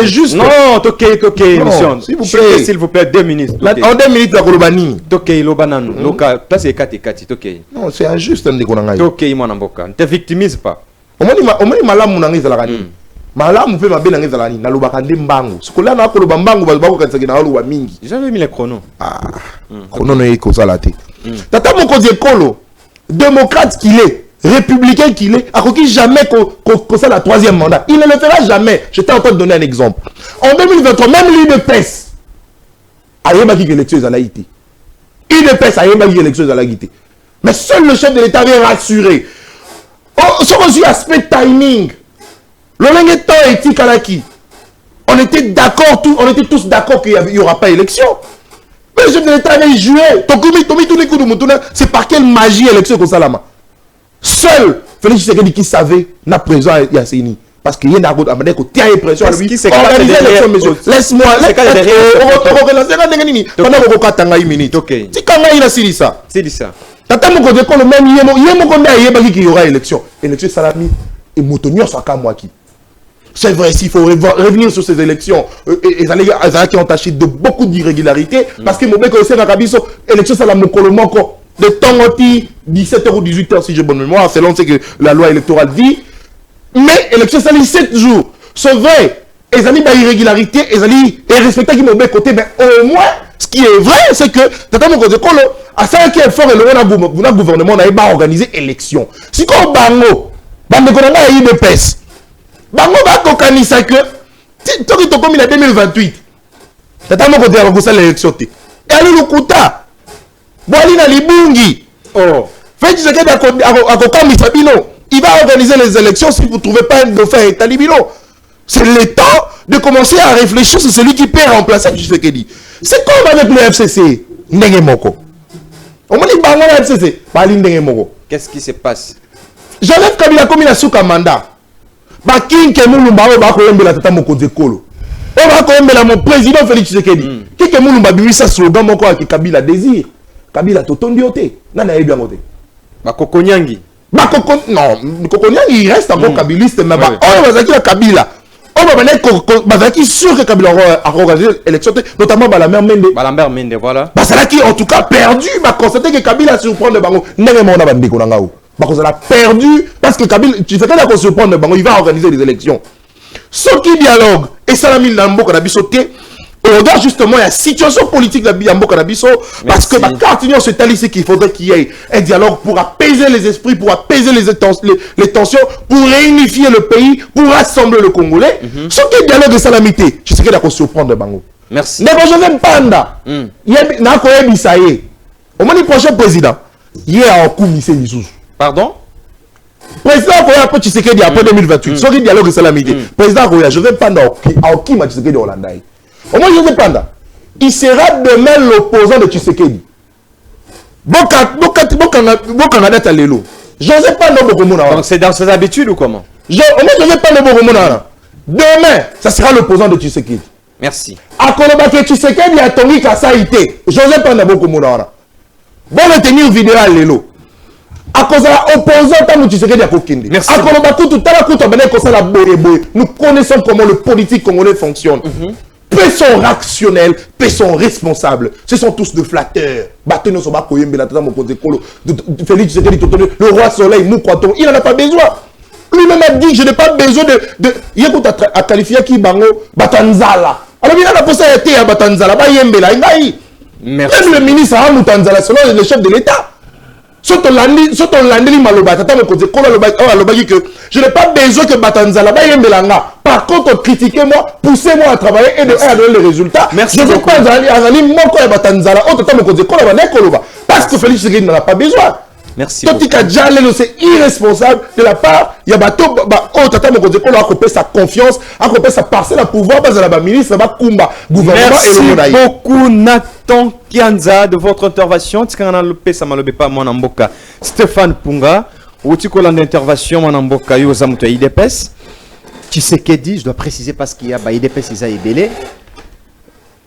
on juste. Non, ok émission. S'il vous plaît 2 minutes. En 2 minutes la kolobani. Ok lobanan. Loka place est 4 ok. Non, c'est injuste ndeko na ngai. Ok moi namboka. Ne te victimise pas. Omoni malamu na ngai zalaka ni. Malamu pe mabe na ngai zalaka ni na lobaka nde mbango. Sikola na koloba mbango ba ko kanisa na loba mingi. J'avais mis les chronos. Chrono no eko sala te. Tata mokozi ekolo démocrate qu'il est, républicain qu'il est, a conquis jamais qu'on ça la 3e mandat. Il ne le fera jamais. Je t'ai en train de donner un exemple. En 2023, même l'UDPS a eu une élection à l'Haïti. UDPS a eu une élection à l'Haïti. Mais seul le chef de l'État avait rassuré. Oh, sur aspect timing, le langue temps éthique à qui on était d'accord, on était tous d'accord qu'il n'y aura pas élection. Mais le chef de l'État avait joué. C'est par quelle magie élection comme ça là-bas? Seul Félix Tshisekedi qui savait n'a présent Yassini. Parce qu'il y a une pression à lui. Organiser l'élection, monsieur. Laisse-moi. On va relancer pendant qu'on va une minute. Si quand il a signé ça. C'est ça. Tata Moko de le même il y aura élection. Élection salami et Motonio soit qu'à moi qui. C'est vrai, s'il faut revenir sur ces élections, et qui ont taché de beaucoup d'irrégularités, parce que mon mec aussi dans Kabiso, élection ça la Mokolo de temps 17h ou 18h si j'ai bonne mémoire, selon ce que la loi électorale dit. Mais élection ça les 7 jours. C'est vrai, les amis d'irrégularité, les amis respectent qui m'ont bien côté, mais au moins, ce qui est vrai, c'est que Tata Moko de Kolo, à ça qui est fort et le gouvernement n'a pas organisé élection. Si qu'on bango, bande qu'on a eu de pèse. Bango va kokanisa que tant que tu comme il a 2028 tata moko de rekosa l'élection te et ali lukuta boali na libungi oh fait que akokamisa bino il va organiser les élections si vous ne trouvez pas un dauphin et talibino. C'est le temps de commencer à réfléchir sur celui qui peut remplacer Tshisekedi. C'est comme avec le FCC. ndenge moko. On m'a dit bango na c'est bali ndenge moko. Qu'est-ce qui se passe? Joseph Kabila comme il a sous mandat. Ba kinke mulumba o ba ko yembela tata mokonzi kolo. O ba ko yembela mon président Félix Tshisekedi. Kinke mulumba bimisa slogan moko ya Kabila désir. Kabila totondi oté. Nana yebi yango te. Ba Kokonyangi. Ba Koko non, Kokonyangi il reste encore kabiliste mais ba o bazaki ya Kabila. On va venir sûr que Kabila a organisé l'élection, notamment Balambert Mende. Balambert Mende, voilà. C'est là qui en tout cas perdu, va constater que Kabila surprend le bango. On a perdu parce que Kabila, tu sais qu'il surprendre le bango, il va organiser les élections. Ce qui dialogue, et ça l'a mis dans le mot qu'on a sauté. On regarde justement la situation politique de Biambo Kanabiso parce que ma carte union c'est ici qu'il faudrait qu'il y ait un dialogue pour apaiser les esprits, pour apaiser les tensions, pour réunifier le pays, pour rassembler le Congolais. Ce qui est dialogue de salamité, je sais qu'il a qu'on surprendre de Bango. Merci. Mais quand je vais Panda, il y a un collègue Bisaye. Au moment du prochain président, il y a un coup Missé Missous. Pardon? Président Koya après Tshisekedi après 2028. Ce qui est dialogue de salamité. Président Koya, je vais Panda à Okima Tshisekedi Hollandais. Au moins, Joseph Panda, il sera demain l'opposant de Tshisekedi. Bon Canada Talelo. Joseph Panda Bokomona. Donc c'est dans ses habitudes ou comment? Au moins, Joseph Panda Bokomona. Demain, ça sera l'opposant de Tshisekedi. Merci. À Kolobake Tshisekedi a Tongi Kasaïté. Joseph Panda Bokomona. Bon, le tenir vidéo à Lelo. À cause de l'opposant de Tshisekedi à Kokinde. Merci. À Kolobake tout à l'heure, nous connaissons comment le politique congolais fonctionne. Peu sont rationnels, peu sont responsables. Ce sont tous de flatteurs. Félix Tshisekedi, le roi soleil, Moukouaton, il n'en a pas besoin. Lui-même a dit que je n'ai pas besoin de... Il a qualifié qui bango Batanzala. Alors il a posé à été à Batanzala, Merci. même le ministre a Moutanzala, selon le chef de l'État. Je n'ai pas besoin que Batanzala. Par contre, critiquez-moi, poussez-moi à travailler et à donner les résultats. Merci. Je ne veux pas aller Batanzala. Parce que Félix Tshisekedi n'en a pas besoin. Merci. C'est irresponsable de la part. Il y a bateau, a coupé sa confiance, a coupé sa parcelle à pouvoir, parce que la ministre, Kumba, gouvernement et le Merci beaucoup, Nathan Kianza, de votre intervention. Stéphane Punga, ou l'intervention, Manamboka, Yosamuto IDPS. Tshisekedi, je dois préciser parce qu'il y a IDPS, ils ont ébélé.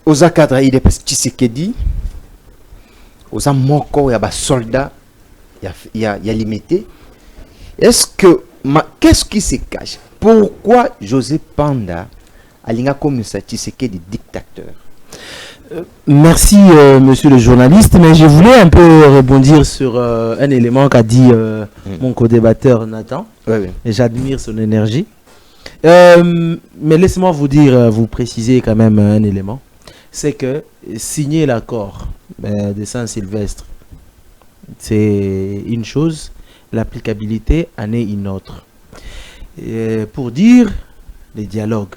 Aux cadres IDPS, Tshisekedi, aux Moko, il y a des soldats. Il y a limité. Est-ce que qu'est-ce qui se cache? Pourquoi Joseph Panda a comme ça Tshisekedi dictateur? Merci monsieur le journaliste, mais je voulais un peu rebondir sur un élément qu'a dit mon co-débatteur Nathan. Oui. Et j'admire son énergie. Mais laissez-moi vous dire, vous préciser quand même un élément. C'est que signer l'accord de Saint-Sylvestre, c'est une chose, l'applicabilité en est une autre. Et pour dire les dialogues,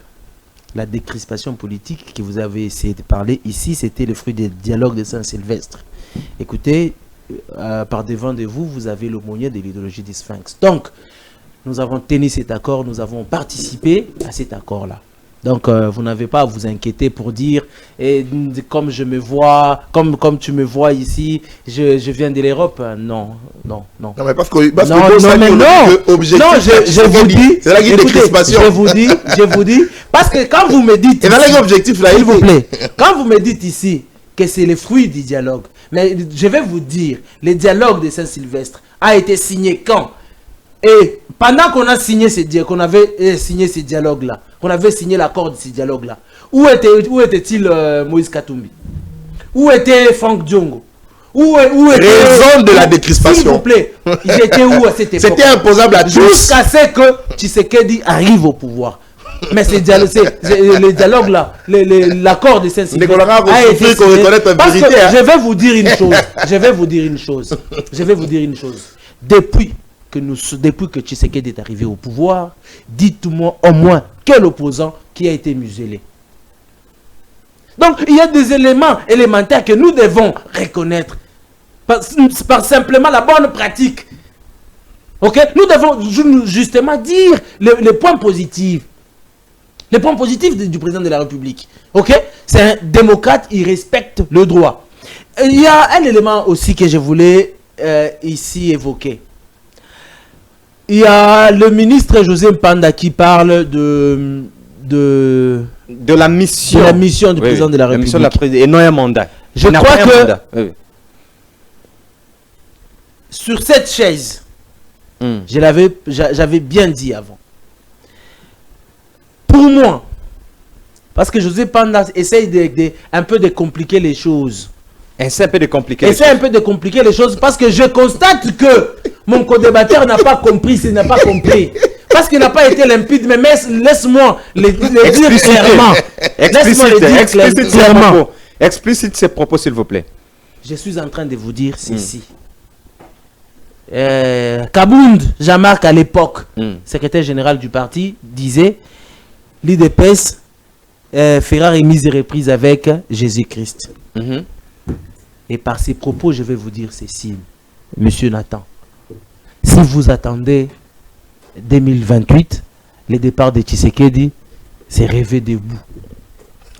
la décrispation politique que vous avez essayé de parler ici, c'était le fruit des dialogues de Saint-Sylvestre. Écoutez, par devant de vous, vous avez l'aumônier de l'idéologie du Sphinx. Donc, nous avons tenu cet accord, nous avons participé à cet accord-là. Donc, vous n'avez pas à vous inquiéter pour dire, comme je me vois, comme tu me vois ici, je viens de l'Europe. Non. Non, mais parce que je vous dis, c'est la décrispation. Je vous dis, parce que quand vous me dites, s'il vous plaît, quand vous me dites ici que c'est le fruit du dialogue, mais je vais vous dire, le dialogue de Saint-Sylvestre a été signé quand? Et pendant qu'on a signé qu'on avait signé ce dialogue-là, qu'on avait signé l'accord de ce dialogue-là, où était-il Moïse Katumbi? Où était Franck Diongo? Où était... Raison de la décrispation. S'il vous plaît, ils étaient où à cette époque? C'était imposable à tous. Jusqu'à ce que Tshisekedi arrive au pouvoir. Mais le dialogue là, l'accord de Saint-Sylvestre a été signé. Parce que je vais vous dire une chose. Depuis que Tshisekedi est arrivé au pouvoir, dites-moi au moins quel opposant qui a été muselé. Donc il y a des éléments élémentaires que nous devons reconnaître par simplement la bonne pratique. Ok? Nous devons justement dire les points positifs. Les points positifs du président de la République. Ok? C'est un démocrate, il respecte le droit. Il y a un élément aussi que je voulais ici évoquer. Il y a le ministre José Mpanda qui parle de la mission. De la mission du président de la République. La mission et non un mandat. Je crois que sur cette chaise, j'avais bien dit avant. Pour moi, parce que José Mpanda essaye un peu de compliquer les choses. Essaye un peu de compliquer les choses parce que je constate que mon co-débatteur n'a pas compris, s'il n'a pas compris. Parce qu'il n'a pas été limpide, mais laisse-moi le dire clairement. Explicite ses propos, s'il vous plaît. Je suis en train de vous dire ceci. Kabound, Jean-Marc à l'époque, secrétaire général du parti, disait l'IDPS fera remise et reprise avec Jésus-Christ. Et par ces propos, je vais vous dire ceci, Monsieur Nathan. Si vous attendez 2028, le départ de Tshisekedi, c'est rêver debout.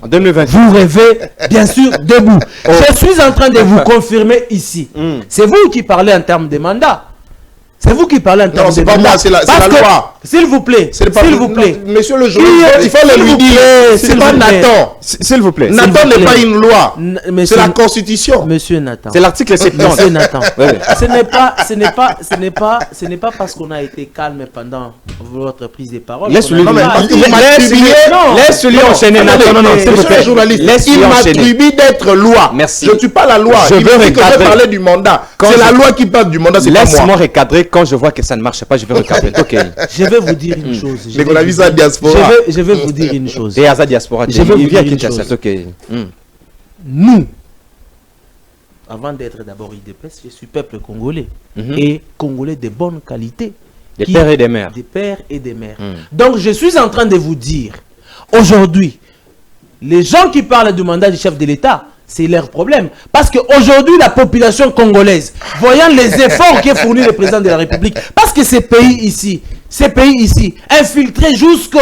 En 2028. Vous rêvez, bien sûr, debout. Je suis en train de vous confirmer ici. C'est vous qui parlez en termes de mandat. C'est vous qui parlez en termes de mandat. Non, c'est pas moi, c'est la loi. S'il vous plaît, s'il vous plaît. Monsieur le journaliste, il faut le lui dire. C'est pas Nathan. S'il vous plaît. Nathan n'est pas une loi. C'est la Constitution. Monsieur Nathan. C'est l'article 70. Monsieur Nathan. Ce n'est pas parce qu'on a été calme pendant votre prise de parole. Laisse-lui enchaîner. Non, c'est le journaliste. Il m'attribue d'être loi. Merci. Je ne suis pas la loi. Je veux parler du mandat. C'est la loi qui parle du mandat, c'est pas moi. Laisse-moi recadrer quand je vois que ça ne marche pas, je vais recadrer. Ok. Je vais vous dire une chose. Je vais vous dire une chose. Et à diaspora, je vais il vient vous dire une chose. Ok. Nous, avant d'être d'abord IDPS, je suis peuple congolais. Et congolais de bonne qualité. Des pères et des mères. Des pères et des mères. Donc je suis en train de vous dire, aujourd'hui, les gens qui parlent du mandat du chef de l'État, c'est leur problème. Parce qu'aujourd'hui, la population congolaise, voyant les efforts qu'est fourni le président de la République, parce que ces pays ici, infiltrés jusque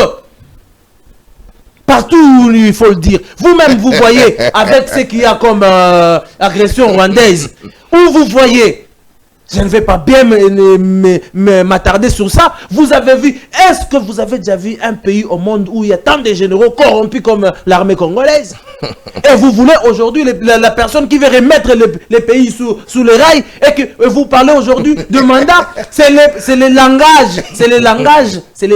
partout où il faut le dire. Vous-même, vous voyez, avec ce qu'il y a comme agression rwandaise, où vous voyez, je ne vais pas bien m'attarder sur ça. Vous avez vu, est-ce que vous avez déjà vu un pays au monde où il y a tant de généraux corrompus comme l'armée congolaise? Et vous voulez aujourd'hui la personne qui veut remettre les pays sous les rails et que vous parlez aujourd'hui de mandat? C'est le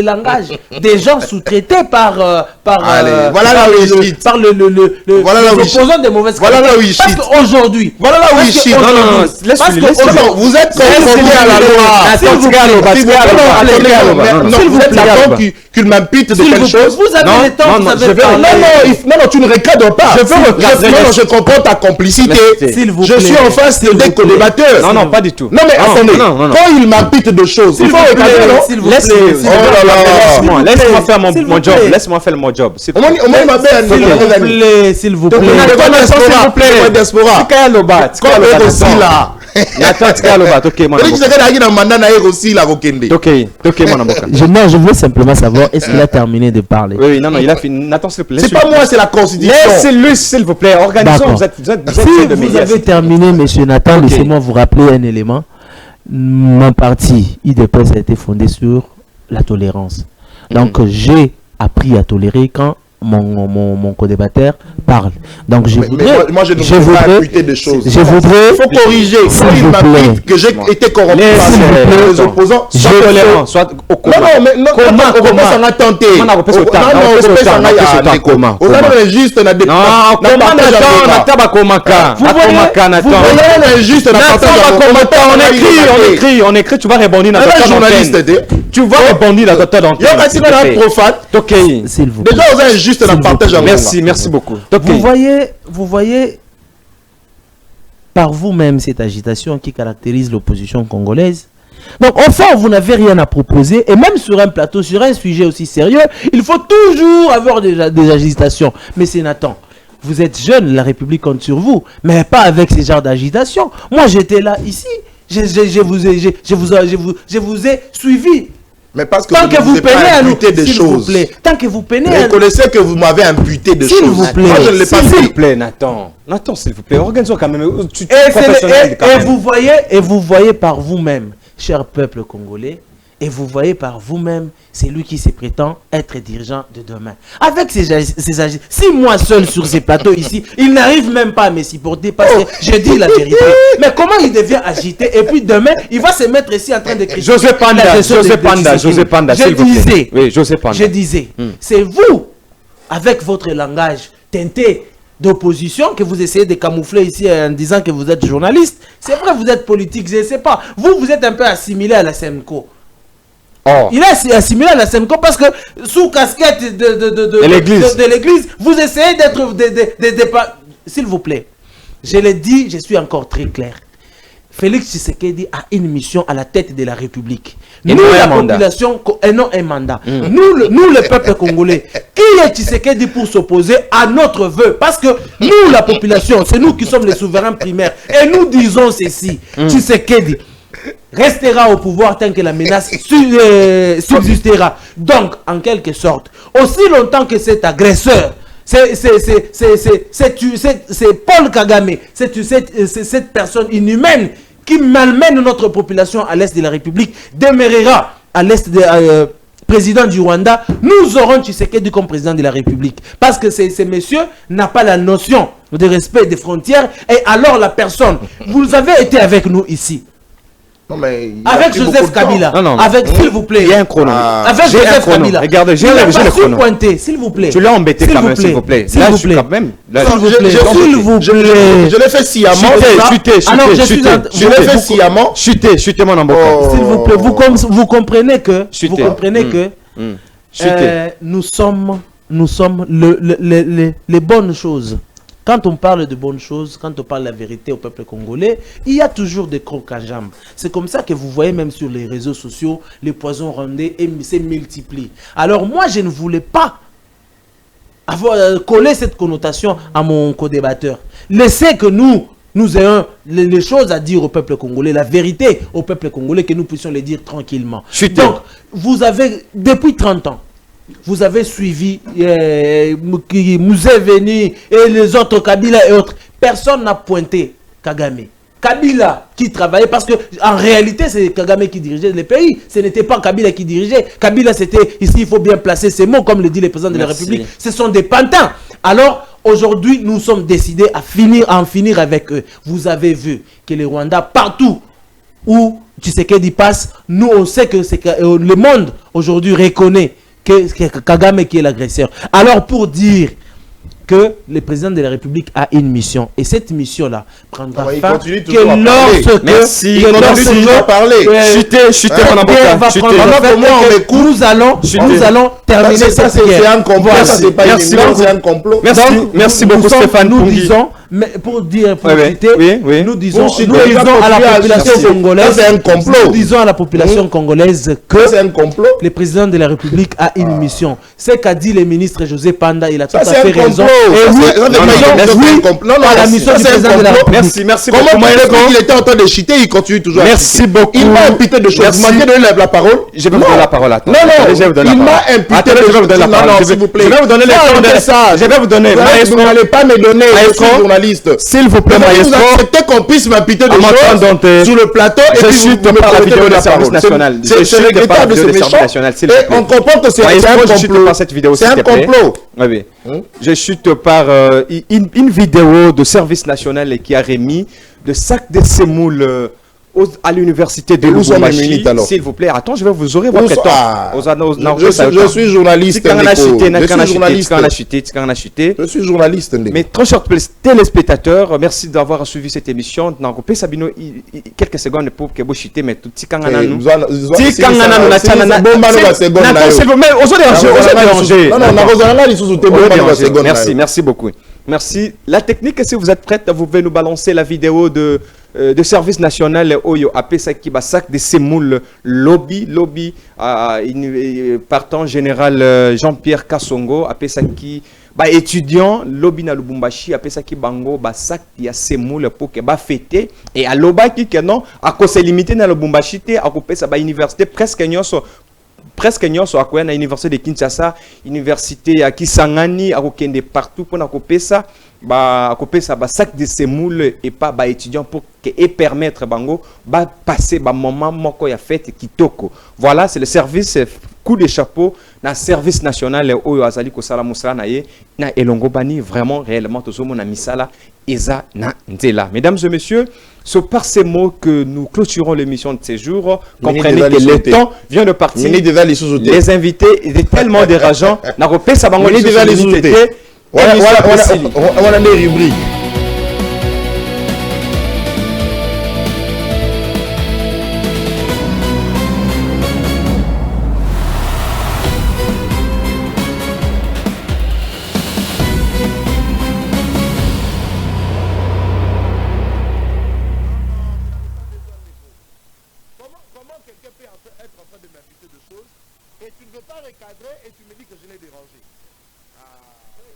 langage des gens sous-traités par les opposants de mauvaise qualité. Parce qu'aujourd'hui, vous êtes conformé à la loi. S'il vous plaît, qu'il m'impute de quelque chose. Vous avez le temps, vous avez parlé. Non, tu ne recadres pas. Je comprends ta complicité. Je suis en face des co-débatteurs. Non, pas du tout. Non, mais attendez. Quand il m'impute de choses, il faut recadrer, non? Laisse-moi faire mon job. Laisse-moi faire mon job. S'il vous plaît. Je voulais simplement savoir, est-ce qu'il a terminé de parler? Oui, non, il a fini. Nathan, s'il vous plaît. C'est pas moi, c'est la Constitution. Laissez-le, s'il vous plaît. Organisons. Si vous avez terminé, monsieur Nathan, laissez-moi vous rappeler un élément. Mon parti, IDPS, a été fondé sur la tolérance. Donc, j'ai appris à tolérer quand mon co-débatteur parle. Donc je voudrais... Moi je ne voudrais pas imputer des choses. Je voudrais... Il faut corriger. Il m'appute que j'ai été corrompu par les opposants. Soit tolérant, soit au coma. Non, comment ça m'a tenté? Non, juste na on écrit, tu vas rebondir dans ta journaliste. Tu vas rebondir dans ta s'il vous plaît. Déjà, vous êtes juste dans le partage. Merci beaucoup. Vous voyez par vous-même cette agitation qui caractérise l'opposition congolaise. Donc, enfin, vous n'avez rien à proposer. Et même sur un plateau, sur un sujet aussi sérieux, il faut toujours avoir des agitations. Mais c'est Nathan. Vous êtes jeune, la République compte sur vous. Mais pas avec ces genres d'agitation. Moi, j'étais là, ici. Je vous ai suivi. Mais parce que tant que vous peinez à nous, des s'il vous choses. plaît, tant que vous peinez à nous, Reconnaissez que vous m'avez imputé des S'il choses. vous plaît. Moi, je ne l'ai pas S'il fait. vous plaît, Nathan. Nathan, s'il vous plaît, organisons quand même. Tu et, es professionnel quand même. vous voyez par vous-même, cher peuple congolais, et vous voyez par vous-même, c'est lui qui se prétend être dirigeant de demain. Avec ces agis, si moi seul sur ces plateaux ici, il n'arrive même pas à me supporter parce que je dis la vérité. Mais comment il devient agité et puis demain, il va se mettre ici en train de critiquer José Panda, la gestion José de Panda, Tshisekedi. José Panda, Je s'il vous plaît. disais, Oui, José Panda. je disais, c'est vous, avec votre langage teinté d'opposition que vous essayez de camoufler ici en disant que vous êtes journaliste. C'est vrai, vous êtes politique, je ne sais pas. Vous êtes un peu assimilé à la SEMCO. Oh. Il est assimilé à la SEMCO parce que sous casquette de l'église, vous essayez d'être... S'il vous plaît, je l'ai dit, je suis encore très clair. Félix Tshisekedi a une mission à la tête de la République. Et Nous, non la un mandat. population, et non un mandat. Nous, le peuple congolais, qui est Tshisekedi pour s'opposer à notre vœu? Parce que nous, la population, c'est nous qui sommes les souverains primaires. Et nous disons ceci, Tshisekedi restera au pouvoir tant que la menace subsistera. Donc, en quelque sorte, aussi longtemps que cet agresseur, c'est Paul Kagame, cette personne inhumaine qui malmène notre population à l'est de la République, demeurera à l'est de président du Rwanda, nous aurons Tshisekedi comme président de la République. Parce que ces messieurs n'ont pas la notion de respect des frontières. Et alors la personne, vous avez été avec nous ici. Non, mais il a Avec pris beaucoup Joseph de temps. Kabila. Non, non. Avec, s'il vous plaît. Il y a un chrono. Avec J'ai un Joseph chrono. Kabila. Regardez, j'ai Il n'a le pas su chrono. pointer, s'il vous plaît. Tu l'as embêté S'il quand vous même, s'il vous plaît. S'il Là, vous je suis plaît. quand même. Là, S'il vous plaît. S'il vous S'il vous Je plaît. l'ai fait sciemment. Chuté, Alors, je suis en- Je l'ai fait sciemment. Chuté, mon amboka. Oh. S'il vous plaît, vous comprenez que, Chuté. que nous sommes les bonnes choses. Quand on parle de bonnes choses, quand on parle de la vérité au peuple congolais, il y a toujours des crocs à jambes. C'est comme ça que vous voyez même sur les réseaux sociaux, les poisons rondés se multiplient. Alors moi, je ne voulais pas coller cette connotation à mon co-débatteur. Laissez que nous ayons les choses à dire au peuple congolais, la vérité au peuple congolais, que nous puissions les dire tranquillement. Donc, vous avez, depuis 30 ans, vous avez suivi Museveni et les autres, Kabila et autres. Personne n'a pointé Kagame. Kabila qui travaillait, parce que en réalité c'est Kagame qui dirigeait le pays, ce n'était pas Kabila qui dirigeait. Kabila c'était, ici il faut bien placer ces mots comme le dit le président de la République, ce sont des pantins. Alors aujourd'hui nous sommes décidés à en finir avec eux. Vous avez vu que les Rwandais partout où Tshisekedi passe, nous on sait que le monde aujourd'hui reconnaît que Kagame qui est l'agresseur. Alors pour dire que le président de la République a une mission. Et cette mission-là prendra fin que lorsque... Merci. Continue à parler. Chutez, mon avocat. Nous allons terminer ça. C'est un complot. Ça, c'est pas une image, c'est un complot. Merci beaucoup, Stéphane. Nous disons, mais pour dire, pour citer, nous disons à la population congolaise, c'est un complot. Nous disons à la population congolaise que c'est un complot. Le président de la République a une mission. Ce qu'a dit le ministre José Panda, il a tout à fait raison. Et oui, la mission du président de la République. Merci beaucoup. Comment il était en train de chiter, il continue toujours à chiter. Merci beaucoup. Il m'a imputé de choses. Vous m'avez donné la parole. Je vais vous donner la parole. Non, il m'a imputé de choses. Non, s'il vous plaît. Je vais vous donner les temps. Je vais vous donner. Vous n'allez pas me donner. Je suis journaliste. S'il vous plaît, Maestro. Vous acceptez qu'on puisse m'imputer de choses sur le plateau et puis vous me par la vidéo de service national. C'est regrettable, c'est méchant. Et on comprend que c'est un complot. C'est un complot. Oui. Je chute par une vidéo de service national qui a remis de sacs de semoule à l'université de Lubumbashi. S'il vous plaît, attends, vous aurez votre temps. Je suis journaliste. Je suis journaliste. Mais très chers téléspectateurs, merci d'avoir suivi cette émission. Quelques secondes pour que vous chutez, mais tout merci beaucoup. Merci. La technique, si vous êtes prête, vous pouvez nous balancer la vidéo de service national Oyo Apesaki Basak de Semoul Lobby partant général Jean-Pierre Kassongo Apesaki étudiant Lobby na Lubumbashi Apesaki Bango Basak ya Semoul pour que fêter et à Lobaki que non à cause limité na Lubumbashi te à couper sa université presque nyonso presque nyonso akoya na université de Kinshasa, université ya Kisangani, akokende partout pour nakopesa ba sac de semoule et pas ba étudiants pour que et permettre bango ba passer ba moment moko ya fête kitoko. Voilà, c'est le service coup de chapeau na service national oyo azali ko sala musala na ye na elongo bani vraiment réellement tozomo na misala eza na nzela. Mesdames et messieurs, c'est par ces mots que nous clôturons l'émission de ces jours. Comprenez que le temps vient de partir. Les invités étaient tellement dérangeants. N'a repé ça bango les invités. Voilà les rubriques. Comment quelqu'un peut être en train de m'inviter de choses et tu ne veux pas recadrer et tu me dis que je l'ai dérangé.